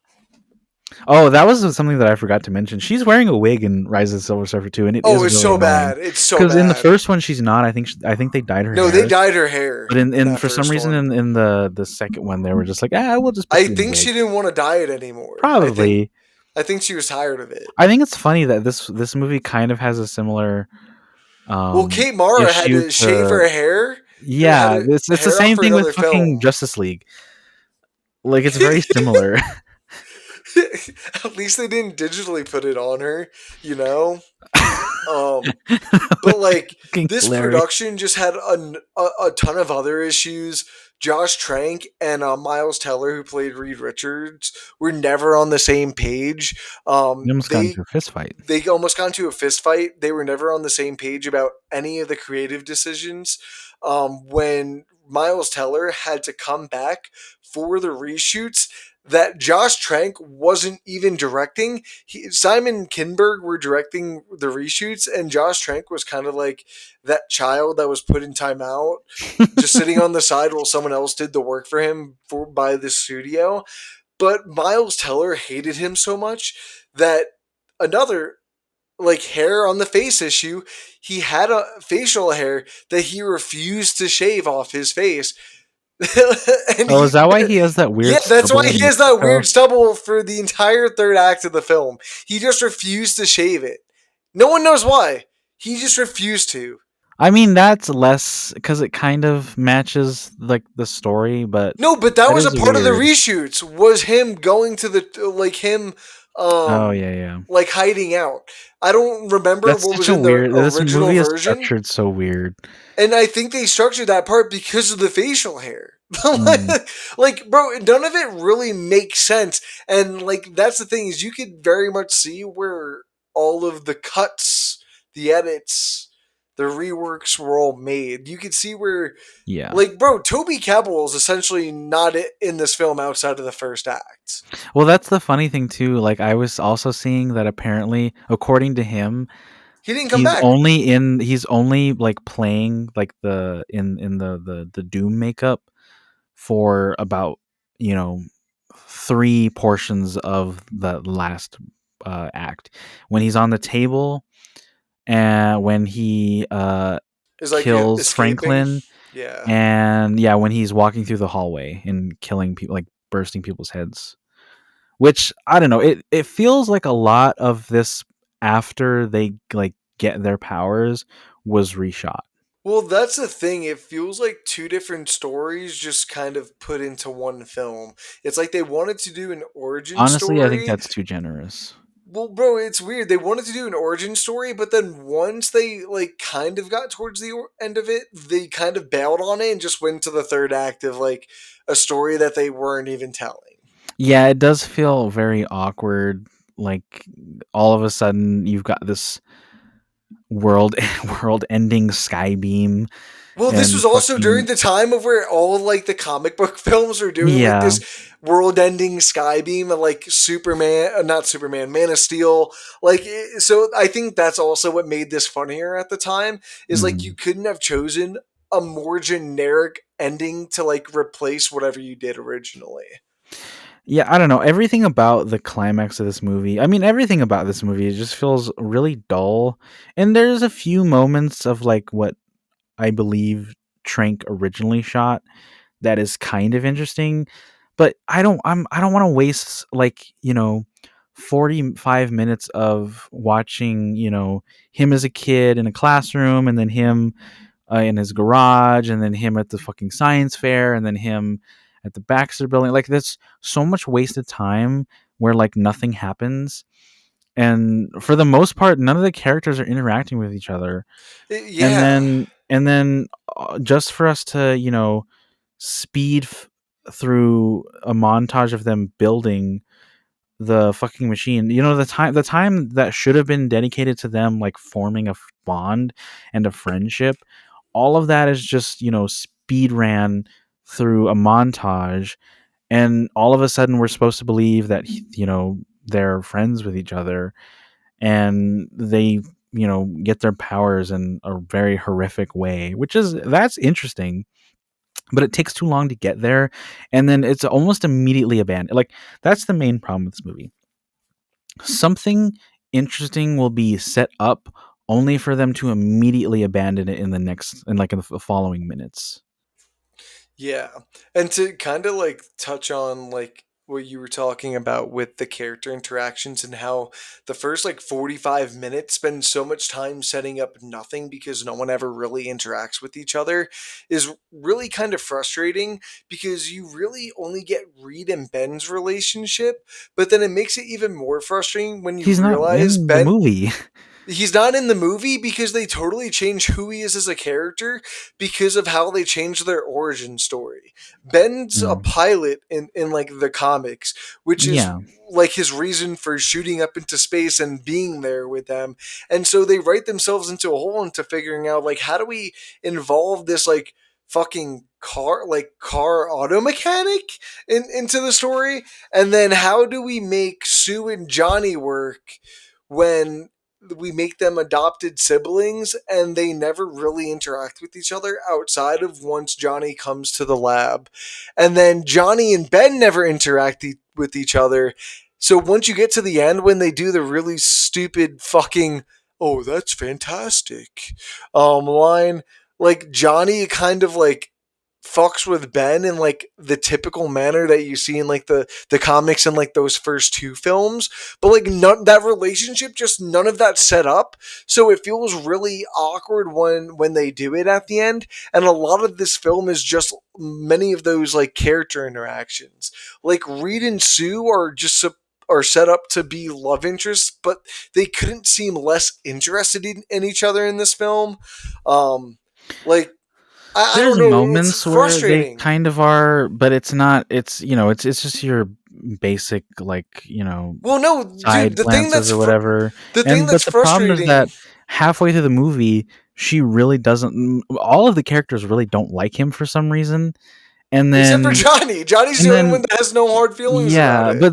Oh, that was something that I forgot to mention. She's wearing a wig in Rise of the Silver Surfer too, and it Oh, is it's really so annoying. bad. It's so Because in the bad. first one, she's not. I think they dyed her No, they hair. dyed her hair But in in that for some first reason one. in the second one, they were just like, we'll just put I you in a think wig. she didn't want to dye it anymore. Probably. I think she was tired of it. I think it's funny that this movie kind of has a similar Well, Kate Mara had issue to shave to. her hair, had Yeah, it's the hair up same for thing with another fucking film. Justice League. Like it's very similar. At least they didn't digitally put it on her, you know. But like, Fucking this hilarious. production just had a ton of other issues. Josh Trank and Miles Teller, who played Reed Richards, were never on the same page. You almost got into They a fist fight. they almost got into a fist fight. They were never on the same page about any of the creative decisions. When Miles Teller had to come back for the reshoots that Josh Trank wasn't even directing. Simon Kinberg were directing the reshoots, and Josh Trank was kind of like that child that was put in timeout, just sitting on the side while someone else did the work for him by the studio. But Miles Teller hated him so much that another like hair on the face issue, he had a facial hair that he refused to shave off his face. and Oh, is he that why he has that Yeah, weird that's why stubble in he has that Mexico? weird stubble for the entire third act of the film. He just refused to shave it. No one knows why. He just refused to. I mean, that's less because it kind of matches like the story, but No, but that that was a is part of the weird. reshoots. Was him going to the like him Oh um yeah, yeah. like hiding out. I don't remember That's what such was a in the weird. This original movie is version, structured so weird. and I think they structured that part because of the facial hair. Mm, Like, bro, none of it really makes sense. And like, that's the thing, is you could very much see where all of the cuts, the edits, the reworks were all made. You could see where, yeah. like, bro, Toby Kebbell is essentially not in this film outside of the first act. Well, that's the funny thing too. Like I was also seeing that apparently, according to him, He didn't come back. he's only like playing like the in the Doom makeup for about you know 3 portions of the last act when he's on the table and when he Is like kills escaping. Franklin, Yeah. and yeah, when he's walking through the hallway and killing people, like bursting people's heads, which I don't know. It feels like a lot of this after they like get their powers was reshot. Well, that's the thing. It feels like two different stories just kind of put into one film. It's like they wanted to do an origin Honestly, I think story. that's too generous. Well, bro, it's weird. They wanted to do an origin story, but then once they like kind of got towards the end of it, they kind of bailed on it and just went to the third act of like a story that they weren't even telling. Yeah, it does feel very awkward. Like all of a sudden you've got this world world ending sky beam Well, this and was also during fucking the time of where all like the comic book films were doing like yeah. this world-ending skybeam and like Superman, not Superman, Man of Steel. So I think that's also what made this funnier at the time. Is like you Mhm. couldn't have chosen a more generic ending to like replace whatever you did originally. Yeah, I don't know. Everything about the climax of this movie, I mean, everything about this movie just feels really dull. And there's a few moments of like what I believe Trank originally shot that is kind of interesting, but I don't want to waste like, 45 minutes of watching, him as a kid in a classroom and then him in his garage, and then him at the fucking science fair, and then him at the Baxter building. Like that's so much wasted time where like nothing happens. And for the most part, none of the characters are interacting with each other. And Yeah. then just for us to, speed through a montage of them building the fucking machine. The time that should have been dedicated to them like forming a bond and a friendship, all of that is just, speed ran through a montage, and all of a sudden we're supposed to believe that they're friends with each other, and they get their powers in a very horrific way, which is that's interesting, but it takes too long to get there, and then it's almost immediately abandoned. Like that's the main problem with this movie. Something interesting will be set up only for them to immediately abandon it in the following minutes. Yeah. And to kind of like touch on like what you were talking about with the character interactions and how the first like 45 minutes spend so much time setting up nothing because no one ever really interacts with each other is really kind of frustrating because you really only get Reed and Ben's relationship, but then it makes it even more frustrating when you He's not realize in the Ben movie. he's not in the movie because they totally change who he is as a character because of how they changed their origin story. Ben's a Mm. pilot in like the comics, which is Yeah. like his reason for shooting up into space and being there with them. And so they write themselves into a hole into figuring out like how do we involve this like fucking car auto mechanic into the story, and then how do we make Sue and Johnny work when we make them adopted siblings and they never really interact with each other outside of once Johnny comes to the lab. And then Johnny and Ben never interact with each other. So once you get to the end when they do the really stupid fucking oh that's fantastic line, like Johnny kind of like fucks with Ben in like the typical manner that you see in like the comics and like those first two films, but like none that relationship just none of that set up, so it feels really awkward when they do it at the end, and a lot of this film is just many of those like character interactions. Like Reed and Sue are set up to be love interests, but they couldn't seem less interested in each other in this film. Um, like I There's don't know. It's moments where they frustrating. kind of are, but it's not. It's just your basic like Well, no, side dude. glances or whatever. The thing And that's but the problem is frustrating, that halfway through the movie, she really doesn't. All of the characters really don't like him for some reason, and except for then Johnny. Johnny's and the only one then that has no hard feelings about yeah, it. but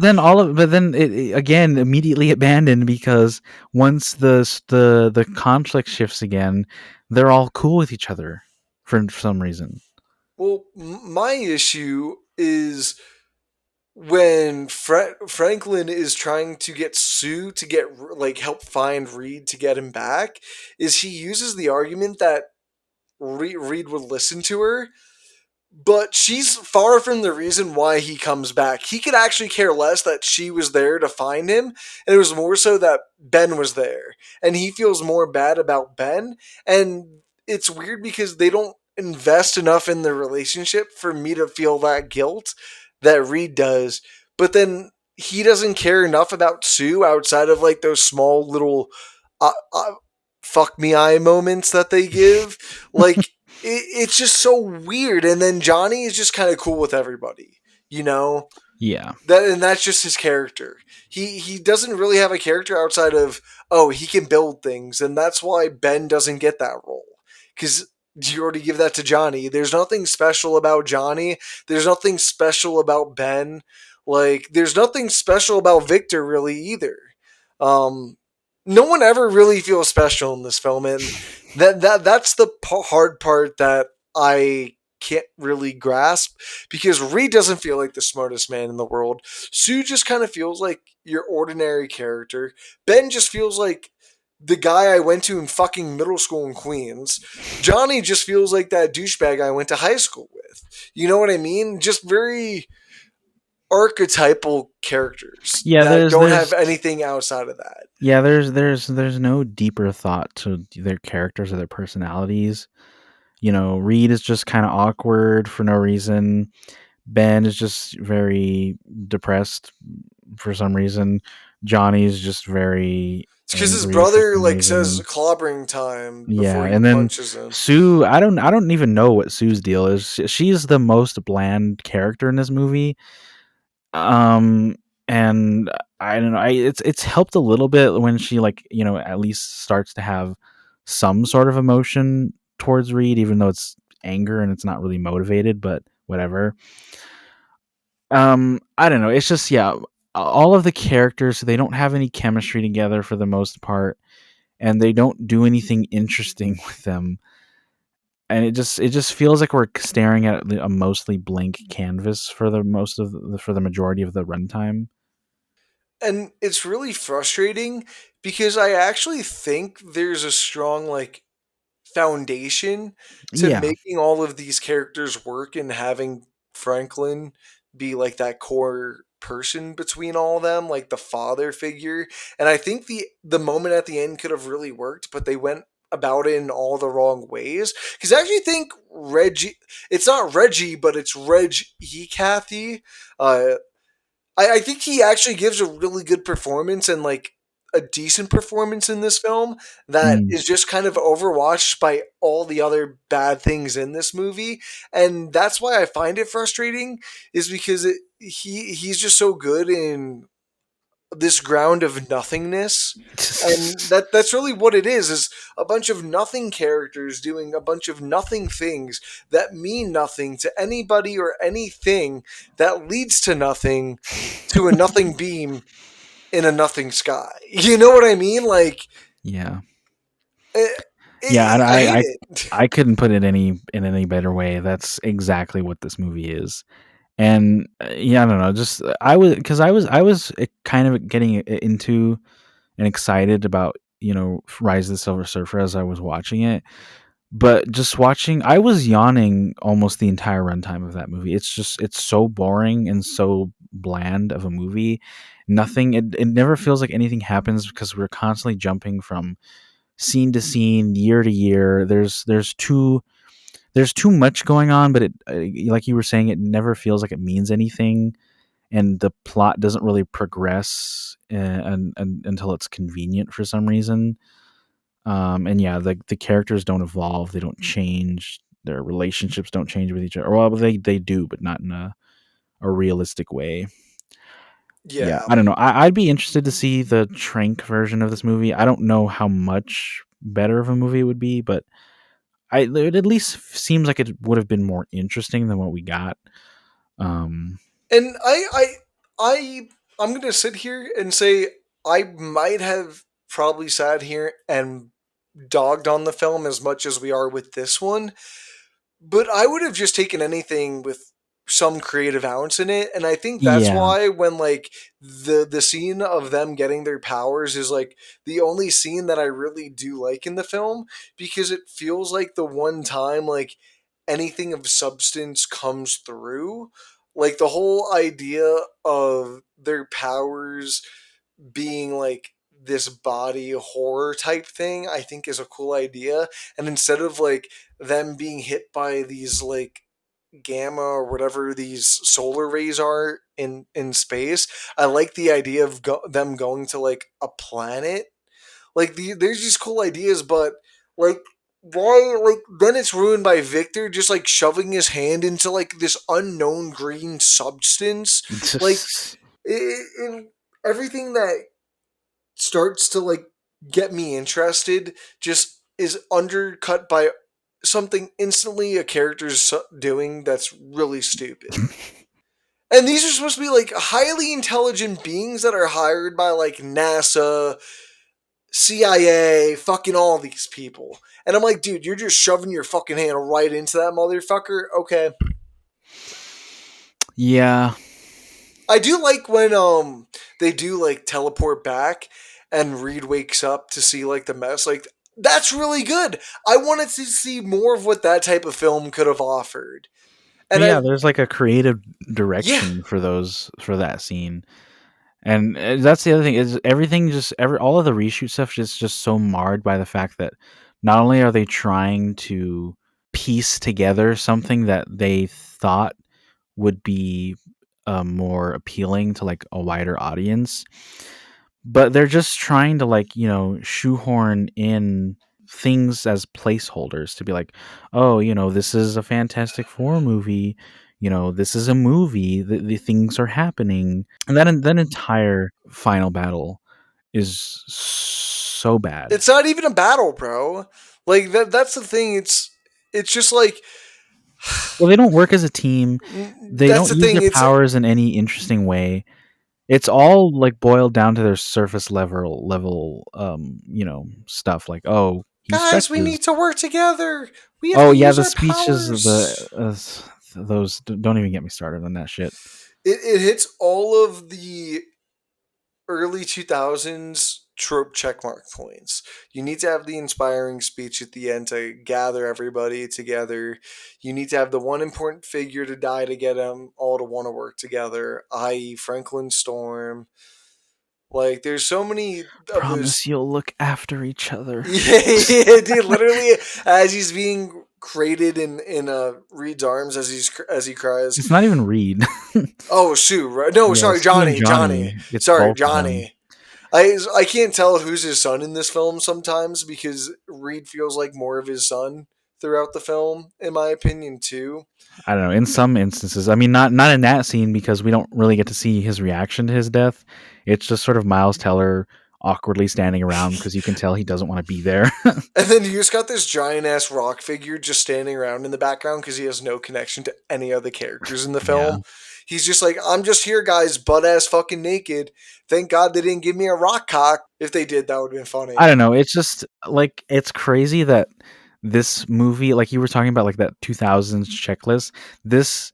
then it again immediately abandoned because once the conflict shifts again, they're all cool with each other for some reason. Well, my issue is when Franklin is trying to get Sue to get like help find Reed to get him back, is he uses the argument that Reed would listen to her, but she's far from the reason why he comes back. He could actually care less that she was there to find him, and it was more so that Ben was there, and he feels more bad about Ben. And it's weird because they don't invest enough in the relationship for me to feel that guilt that Reed does. But then he doesn't care enough about Sue outside of like those small little uh, uh, fuck me eye moments that they give. Like it's just so weird. And then Johnny is just kind of cool with everybody, you know. Yeah. That's just his character. He doesn't really have a character outside of, oh, he can build things, and that's why Ben doesn't get that role because you already give that to Johnny. There's nothing special about Johnny. There's nothing special about Ben. Like there's nothing special about Victor really either. Um, no one ever really feels special in this film, and that's the hard part that I can't really grasp because Reed doesn't feel like the smartest man in the world. Sue just kind of feels like your ordinary character. Ben just feels like the guy I went to in fucking middle school in Queens. Johnny just feels like that douchebag I went to high school with. You know what I mean? Just very archetypal characters Yeah, that there's don't have there's anything outside of that. yeah, there's no deeper thought to their characters or their personalities. You know, Reed is just kind of awkward for no reason. Ben is just very depressed for some reason. Johnny's just very It's because his angry for brother some like says reason. clobbering time Yeah, before he and then punches him. Sue, I don't even know what Sue's deal is. She's the most bland character in this movie. Um and I don't know. It's helped a little bit when she like, you know, at least starts to have some sort of emotion towards Reed even though it's anger and it's not really motivated, but whatever. I don't know. It's just yeah, all of the characters they don't have any chemistry together for the most part, and they don't do anything interesting with them. And it just feels like we're staring at a mostly blank canvas for the most of for the majority of the runtime. And it's really frustrating because I actually think there's a strong like foundation to Yeah. making all of these characters work and having Franklin be like that core person between all of them, like the father figure. And I think the moment at the end could have really worked, but they went about it in all the wrong ways. Because I actually think Reggie, it's not Reggie, but it's Reg E. Kathy. Uh, I think he actually gives a really good performance and like a decent performance in this film that Mm. is just kind of overwatched by all the other bad things in this movie. And that's why I find it frustrating is because he's just so good in this ground of nothingness. And that's really what it is a bunch of nothing characters doing a bunch of nothing things that mean nothing to anybody or anything that leads to a nothing beam in a nothing sky. You know what I mean? Like, Yeah. it, Yeah, I hate it. I couldn't put it any better way. That's exactly what this movie is. And yeah, I don't know. Just I was because I was kind of getting into and excited about Rise of the Silver Surfer as I was watching it. But just watching, I was yawning almost the entire runtime of that movie. It's so boring and so bland of a movie. Nothing. It never feels like anything happens because we're constantly jumping from scene to scene, year to year. There's too much going on, but it like you were saying, it never feels like it means anything, and the plot doesn't really progress until it's convenient for some reason. And yeah, the characters don't evolve, they don't change, their relationships don't change with each other. Well, they do, but not in a realistic way. Yeah, Yeah. I don't know. I'd be interested to see the Trank version of this movie. I don't know how much better of a movie it would be, but it at least seems like it would have been more interesting than what we got. Um, And I I'm gonna sit here and say I might have probably sat here and dogged on the film as much as we are with this one. But I would have just taken anything with some creative ounce in it, and I think that's yeah, why when like the scene of them getting their powers is like the only scene that I really do like in the film because it feels like the one time like anything of substance comes through. Like the whole idea of their powers being like this body horror type thing, I think is a cool idea. And instead of like them being hit by these like gamma or whatever these solar rays are in space, I like the idea of them going to like a planet. Like there's these cool ideas, but like why, like then it's ruined by Victor just like shoving his hand into like this unknown green substance. Like everything that starts to like get me interested just is undercut by something instantly a character's doing that's really stupid. And these are supposed to be like highly intelligent beings that are hired by like NASA, CIA, fucking all these people. And I'm like, dude, you're just shoving your fucking hand right into that motherfucker. Okay. Yeah. I do like when they do like teleport back and Reed wakes up to see like the mess. Like that's really good. I wanted to see more of what that type of film could have offered. But And yeah, I there's like a creative yeah, direction for that scene. And that's the other thing is everything all of the reshoot stuff is just so marred by the fact that not only are they trying to piece together something that they thought would be more appealing to like a wider audience, but they're just trying to like shoehorn in things as placeholders to be like, oh, this is a Fantastic Four movie, this is a movie, the things are happening, and that entire final battle is so bad. it's not even a battle, bro. Like that's the thing. It's just like Well, they don't work as a team. They that's don't the use thing. their It's powers in any interesting way. It's all like boiled down to their surface level stuff like, oh, he guys, we stretches. need to work together. We have Oh to yeah, use the our speeches, powers. those don't even get me started on that shit. It hits all of the early 2000s trope checkmark points. You need to have the inspiring speech at the end to gather everybody together. You need to have the one important figure to die to get them all to want to work together, i.e., Franklin Storm. Like, there's so many of those. Promise you'll look after each other. Yeah, yeah, dude. Literally, as he's being created in Reed's arms, as he cries, It's not even Reed. "Oh, Sue, right? No, Yeah, sorry, Sue and Johnny, Johnny. Johnny. It's Sorry, both of them. Johnny." I can't tell who's his son in this film sometimes because Reed feels like more of his son throughout the film, in my opinion, too. I don't know. In some instances, I mean, not in that scene because we don't really get to see his reaction to his death. It's just sort of Miles Teller awkwardly standing around because you can tell he doesn't want to be there. And then you just got this giant ass rock figure just standing around in the background because he has no connection to any other characters in the Yeah. film. He's just like, I'm just here, guys, butt ass fucking naked. Thank God they didn't give me a rock cock. If they did, that would have been funny. I don't know. It's just like it's crazy that this movie, like you were talking about, like that 2000s checklist, this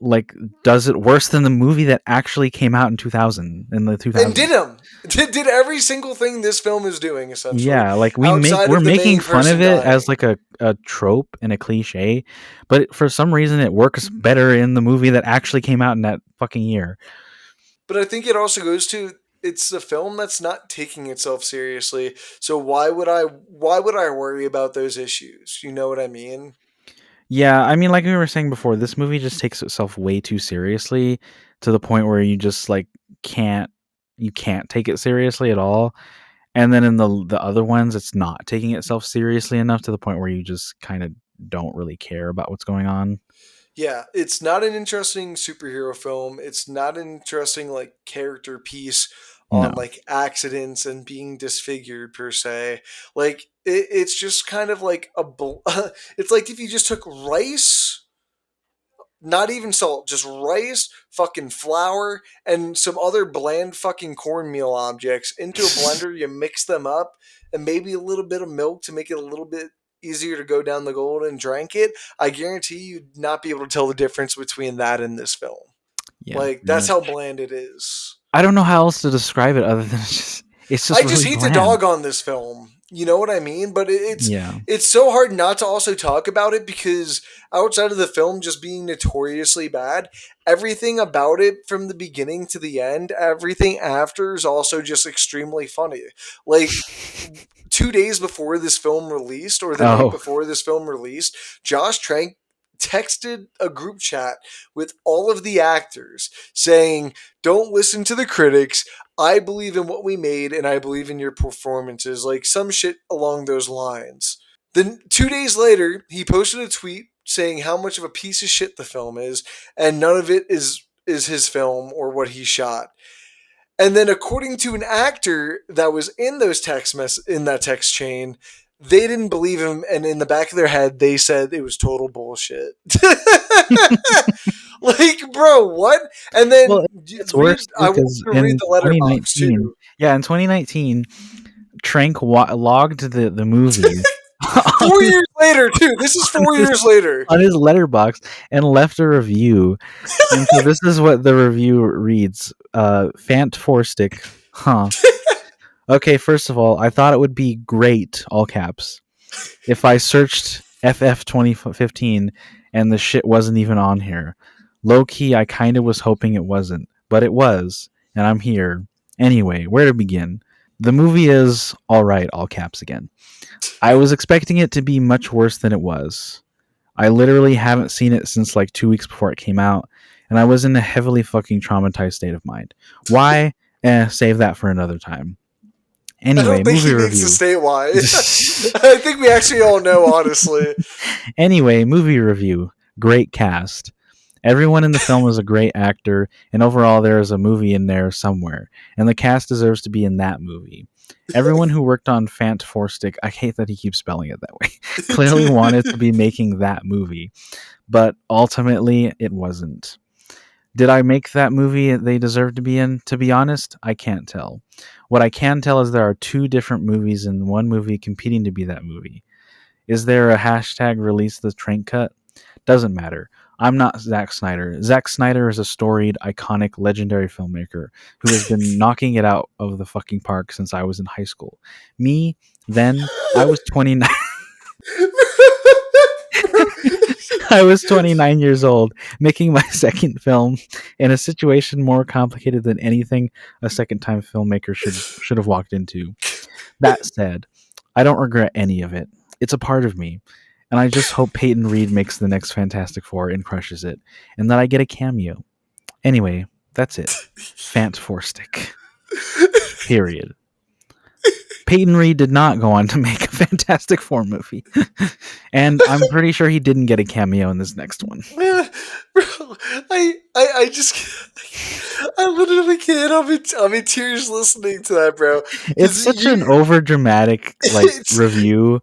like does it worse than the movie that actually came out in 2000 in the And 2000s. did him. Did every single thing this film is doing, essentially, Yeah, like outside we're of the making main fun of person it as dying. like a trope and a cliche, but for some reason it works better in the movie that actually came out in that fucking year. But I think it also goes to it's a film that's not taking itself seriously. So why would I worry about those issues? You know what I mean? Yeah, I mean, like we were saying before, this movie just takes itself way too seriously to the point where you just like can't you can't take it seriously at all. And then in the other ones, it's not taking itself seriously enough to the point where you just kind of don't really care about what's going on. Yeah, it's not an interesting superhero film. It's not an interesting like character piece No. on like accidents and being disfigured per se. Like it's just kind of like it's like if you just took rice, not even salt, just rice, fucking flour, and some other bland fucking cornmeal objects into a blender. You mix them up, and maybe a little bit of milk to make it a little bit easier to go down the gold and drank it. I guarantee you'd not be able to tell the difference between that and this film. Yeah, Like pretty that's how much. bland it is. I don't know how else to describe it other than it's just I just really hate to bland. dog on this film. You know what I mean? But Yeah. it's so hard not to also talk about it because outside of the film just being notoriously bad, everything about it from the beginning to the end, everything after is also just extremely funny. Like 2 days before this film released, or the night Oh. before this film released, Josh Trank texted a group chat with all of the actors saying, "Don't listen to the critics. I believe in what we made and I believe in your performances." Like some shit along those lines. Then 2 days later, he posted a tweet saying how much of a piece of shit the film is, and none of it is his film or what he shot. And then, according to an actor that was in in that text chain, they didn't believe him, and in the back of their head, they said it was total bullshit. Like, bro, what? And Well, then it's read. worse too I want because you to read in the letterbox 2019, too. yeah, in 2019, Trank logged the movie on 4 years later, too. This is on 4 years later. his letterbox and left a review. And so this is what the review reads: Fant Four Stick, huh? Okay, first of all, I thought it would be great, all caps, if I searched FF 2015 and the shit wasn't even on here. Low key, I kind of was hoping it wasn't, but it was, and I'm here. Anyway, where to begin? The movie is alright, all caps again. I was expecting it to be much worse than it was. I literally haven't seen it since like 2 weeks before it came out, and I was in a heavily fucking traumatized state of mind. Why? Save that for another time. I Anyway, don't think movie he needs to review. state why. I think we actually all know, honestly. Anyway, movie review. Great cast. Everyone in the film is a great actor, and overall, there is a movie in there somewhere, and the cast deserves to be in that movie. Everyone who worked on Fant Four Stick, I hate that he keeps spelling it that way, clearly wanted to be making that movie, but ultimately, it wasn't. Did I make that movie they deserve to be in? To be honest, I can't tell. What I can tell is there are two different movies in one movie competing to be that movie. Is there a hashtag release the train cut? Doesn't matter. I'm not Zack Snyder. Zack Snyder is a storied, iconic, legendary filmmaker who has been knocking it out of the fucking park since I was in high school. Me, then, I was 29. I was 29 years old, making my second film in a situation more complicated than anything a second-time filmmaker should have walked into. That said, I don't regret any of it. It's a part of me, and I just hope Peyton Reed makes the next Fantastic Four and crushes it, and that I get a cameo. Anyway, that's it. Fant Four Stick. Period. Peyton Reed did not go on to make a Fantastic Four movie. And I'm pretty sure he didn't get a cameo in this next one. Bro, I just, I literally can't. I'm in tears listening to that, bro. It's Because such an over dramatic like it's review.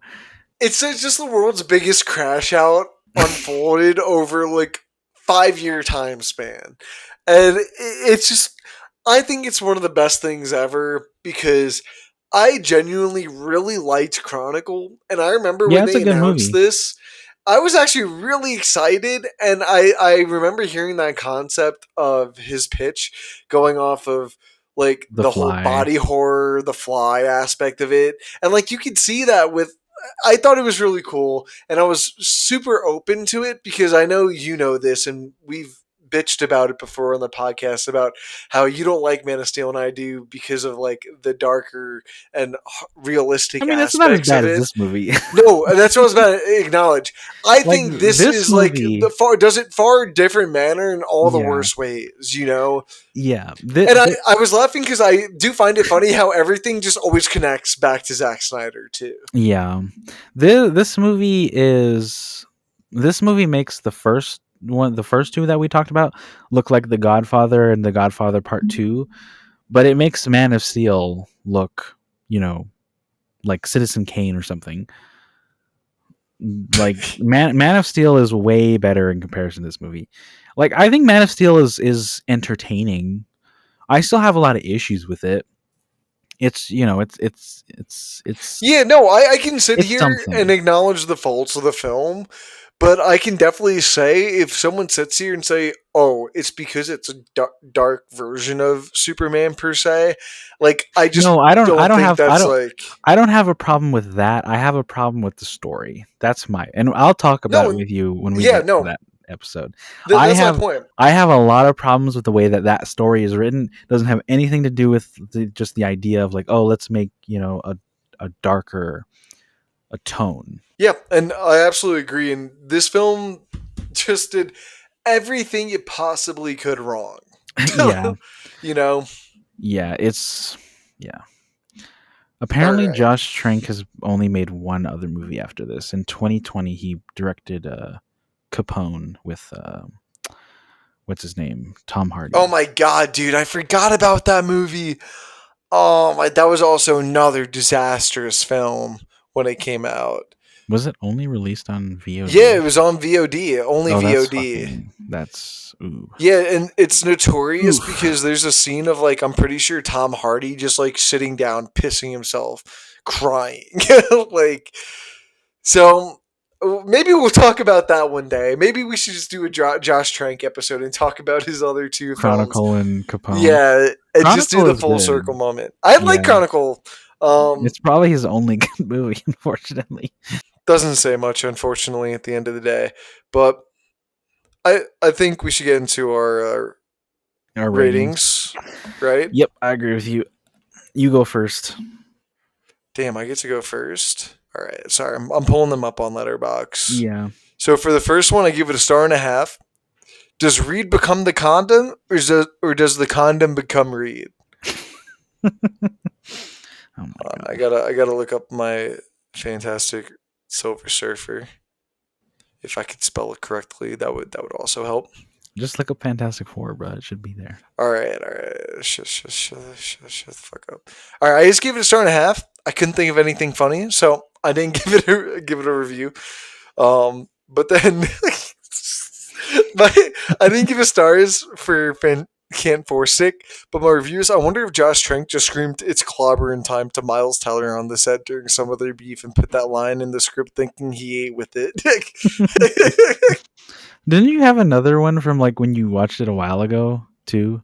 just the world's biggest crash out unfolded over like 5 year time span, and it's just, I think it's one of the best things ever because I genuinely really liked Chronicle, and I remember Yeah, when it's a they good announced movie. this, I was actually really excited, and I remember hearing that concept of his pitch going off of like The the whole Fly. body horror, the fly aspect of it, and like you could see that with. I thought it was really cool, and I was super open to it because I know you know this, and we've bitched about it before on the podcast about how you don't like Man of Steel and I do because of like the darker and I realistic mean, it's not as aspects bad of as it. this movie. No, that's what I was about to acknowledge. I Like think this this is like movie, the far does it far different manner in all the yeah, worst ways, you know. yeah, And I was laughing because I do find it funny how everything just always connects back to Zack Snyder too. yeah. This movie is this movie makes the first two that we talked about look like The Godfather and The Godfather Part Two, but it makes Man of Steel look, you know, like Citizen Kane or something. Like Man of Steel is way better in comparison to this movie. Like I think Man of Steel is entertaining. I still have a lot of issues with it. it's it's Yeah, no, I can sit it's here and something. acknowledge the faults of the film, but I can definitely say if someone sits here and say, "Oh, it's because it's a dark version of Superman per se," like I just No, don't think that's like I don't have a problem with that. I have a problem with the story. That's my, and I'll talk about it no, with you when we yeah, get to no, that episode. I that's my have point. I have a lot of problems with the way that that story is written. It doesn't have anything to do with just the idea of like, oh, let's make, a darker a tone. Yeah, and I absolutely agree. And this film just did everything it possibly could wrong. Yeah. You know. Yeah, it's yeah. All Apparently, right. Josh Trank has only made one other movie after this. In 2020, he directed Capone with what's his name, Tom Oh Hardy. my god, dude! I forgot about that movie. Oh my, that was also another disastrous film when it came out. Was it only released on Yeah, it VOD? was on VOD, only Oh, that's VOD. fucking that's ooh. Yeah, and it's notorious Oof. because there's a scene of like I'm pretty sure Tom Hardy just like sitting down, pissing himself, crying. Like so maybe we'll talk about that one day. Maybe we should just do a Josh Trank episode and talk about his other two films. Chronicle and Capone. Yeah, and just do Chronicle the is full good. circle moment. I like Yeah, Chronicle. it's probably his only good movie, unfortunately. Doesn't say much, unfortunately, at the end of the day. But I think we should get into our Our ratings. ratings, right? Yep, I agree with you. You go first. Damn, I get to go first. All right, sorry, I'm pulling them up on Letterbox. Yeah. So for the first one, I give it a star and a half. Does Reed become the condom, or does the condom become Reed? Oh my god. I gotta look up my fantastic Silver Surfer. If I could spell it correctly, that would also help. Just look up Fantastic Four, bro. It should be there. All right. Shut the fuck up. All right, I just gave it a star and a half. I couldn't think of anything funny, so I didn't give it a review. But then I didn't give it stars for Can't Force It, but my reviews. I wonder if Josh Trank just screamed "It's clobber in time" to Miles Teller on the set during some of their beef and put that line in the script, thinking he ate with it. Didn't you have another one from like when you watched it a while ago too?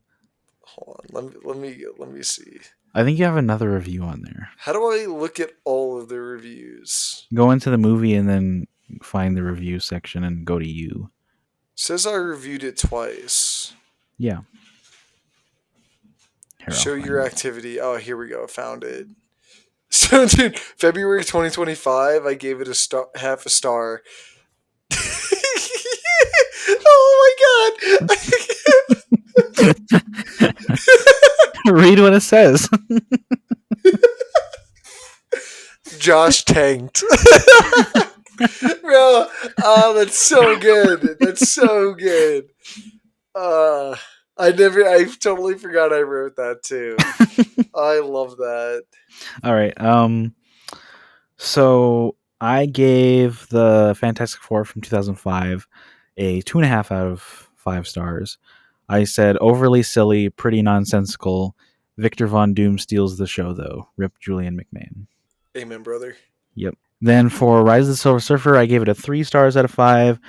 Hold on, let me see. I think you have another review on there. How do I look at all of the reviews? Go into the movie and then find the review section and go to you. It says I reviewed it twice. Yeah. Here, I'll Show find your it. activity. Oh, here we go. Found it. So, dude, February 2025, I gave it a star, half a star. Oh my god! Read what it says. Josh tanked. Bro, oh, that's so good. That's so good. I totally forgot I wrote that too. I love that. All right. So I gave the Fantastic Four from 2005 a 2.5 out of 5 stars. I said overly silly, pretty nonsensical. Victor Von Doom steals the show, though. Rip Julian McMahon. Amen, brother. Yep. Then for Rise of the Silver Surfer, I gave it a 3 stars out of 5.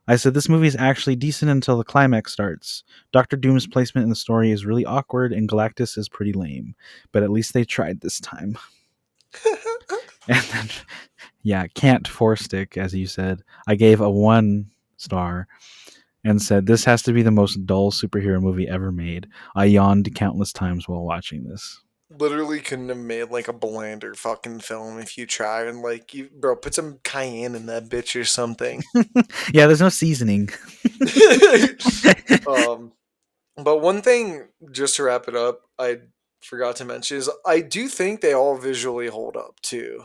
I said this movie is actually decent until the climax starts. Doctor Doom's placement in the story is really awkward, and Galactus is pretty lame. But at least they tried this time. And then, yeah, Can't Force Stick, as you said. I gave a 1 star and said this has to be the most dull superhero movie ever made. I yawned countless times while watching this. Literally couldn't have made like a blander fucking film if you tried and like you bro put some cayenne in that bitch or something. Yeah, there's no seasoning. um but one thing just to wrap it up I forgot to mention is I do think they all visually hold up too,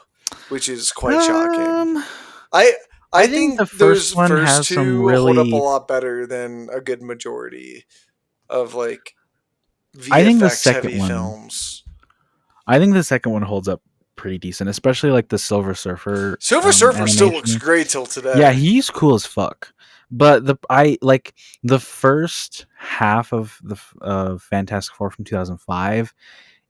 which is quite shocking. I I I think the think those first one first has some two hold up a really. lot better than a good majority of like I think the VFX second heavy one. films. I think the second one holds up pretty decent, especially like the Silver Surfer Silver Surfer still looks animation. great till Yeah, today. he's cool as fuck. But the first half of the Fantastic Four from 2005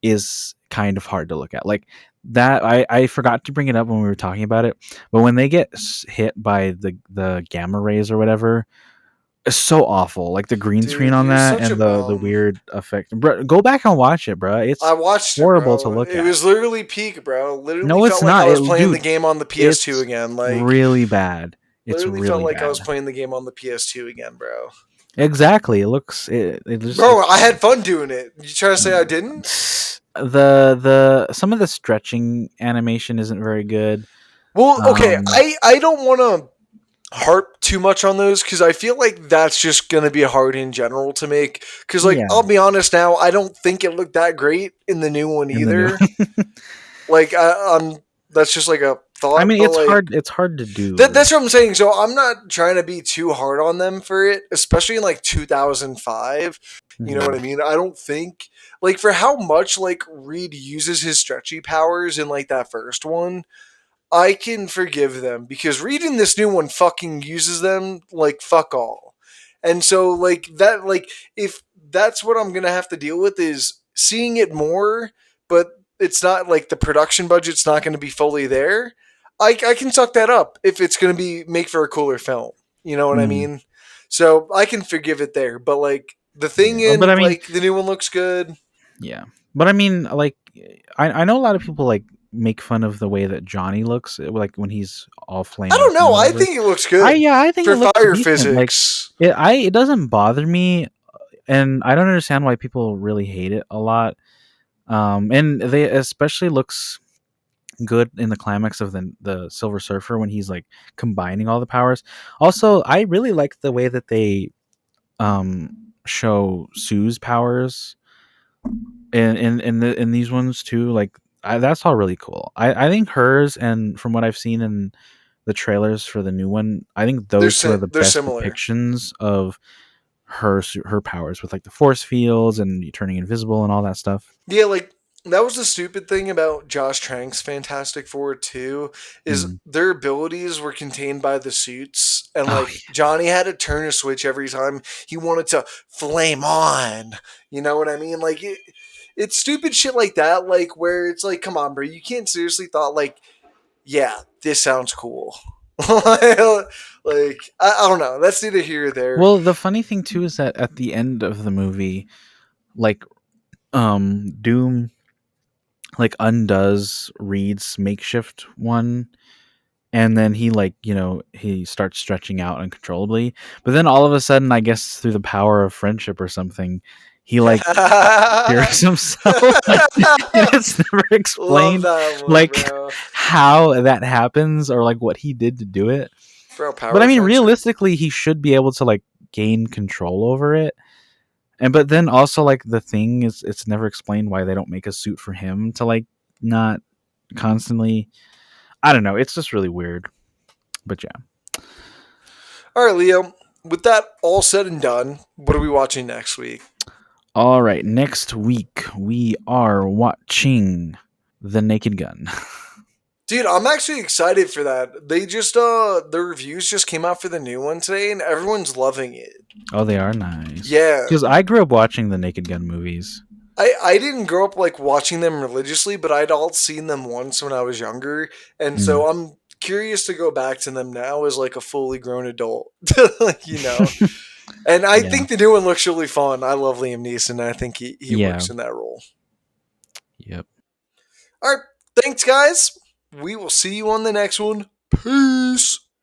is kind of hard to look at. Like that, I forgot to bring it up when we were talking about it, but when they get hit by the gamma rays or whatever, it's so awful. Like the green screen Dude, on you're that such a and the bum. weird effect. Bro, go back and watch it, bro. I It's watched it, horrible to bro. look It at. was literally peak, bro. Literally No, it's felt like I not. was playing the Dude, game on the PS2 it's again. Like, really bad. It's literally felt really like I was bad. playing the game on the PS2 again, bro. Exactly. It just Bro, looks I had fun doing it. You trying to say I didn't? the some of the stretching animation isn't very good. Well, okay, Um I don't want to harp too much on those because I feel like that's just gonna be hard in general to make. Because, like, yeah, I'll be honest now, I don't think it looked that great in the new one in the new. either. Like, that's just like a I thought, mean, but like it's hard to do. that's what I'm saying. So I'm not trying to be too hard on them for it, especially in like 2005. You know Mhm. what I mean? I don't think like for how much like Reed uses his stretchy powers in like that first one. I can forgive them because reading this new one fucking uses them like fuck all. And so like that like if that's what I'm going to have to deal with is seeing it more but it's not like the production budget's not going to be fully there. I can suck that up if it's going to be make for a cooler film. You know what I Mm, mean? So I can forgive it there, but like the thing yeah. But in I mean, like the new one looks good. yeah. But I mean, like, I know a lot of people like make fun of the way that Johnny looks, like when he's all I flamed up don't and know. I whatever. think it looks good I think for it looks fire decent. Like physics. it doesn't bother me, and I don't understand why people really hate it a lot. And they especially looks good in the climax of the Silver Surfer when he's like combining all the powers. Also, I really like the way that they show Sue's powers in these ones too. Like that's all really cool. I think hers, and from what I've seen in the trailers for the new one, I think those two are the They're best similar. depictions of her powers with like the force fields and turning invisible and all that stuff. Yeah, like that was the stupid thing about Josh Trank's Fantastic Four too, is Mm. their abilities were contained by the suits, and Oh like Johnny had to turn a switch every time he wanted to flame on. You know what I mean? Like it's stupid shit like that, like where it's like, come on, bro, you can't seriously thought like, yeah, this sounds cool. Like I don't know. That's neither here or there. well, the funny thing too is that at the end of the movie, like Doom like undoes Reed's makeshift one, and then he like he starts stretching out uncontrollably, but then all of a sudden, I guess through the power of friendship or something, he like cures himself. And it's never Love explained that one, like bro. how that happens or like what he did to do it. Bro, But power I of mean, friendship. realistically, he should be able to like gain control over it. And but then also like the thing is, it's never explained why they don't make a suit for him to like not constantly. I don't know. It's just really weird. But yeah. All right, Leo. With that all said and done, what are we watching next week? All right. Next week we are watching The Naked Gun. Dude, I'm actually excited for that. They just the reviews just came out for the new one today and everyone's loving it. Oh, they are nice. Yeah. Because I grew up watching the Naked Gun movies. I didn't grow up like watching them religiously, but I'd all seen them once when I was younger, and Mm. so I'm curious to go back to them now as like a fully grown adult. You know. And I Yeah. think the new one looks really fun. I love Liam Neeson, and I think he Yeah. works in that role. Yep. All right, thanks guys. We will see you on the next one. Peace.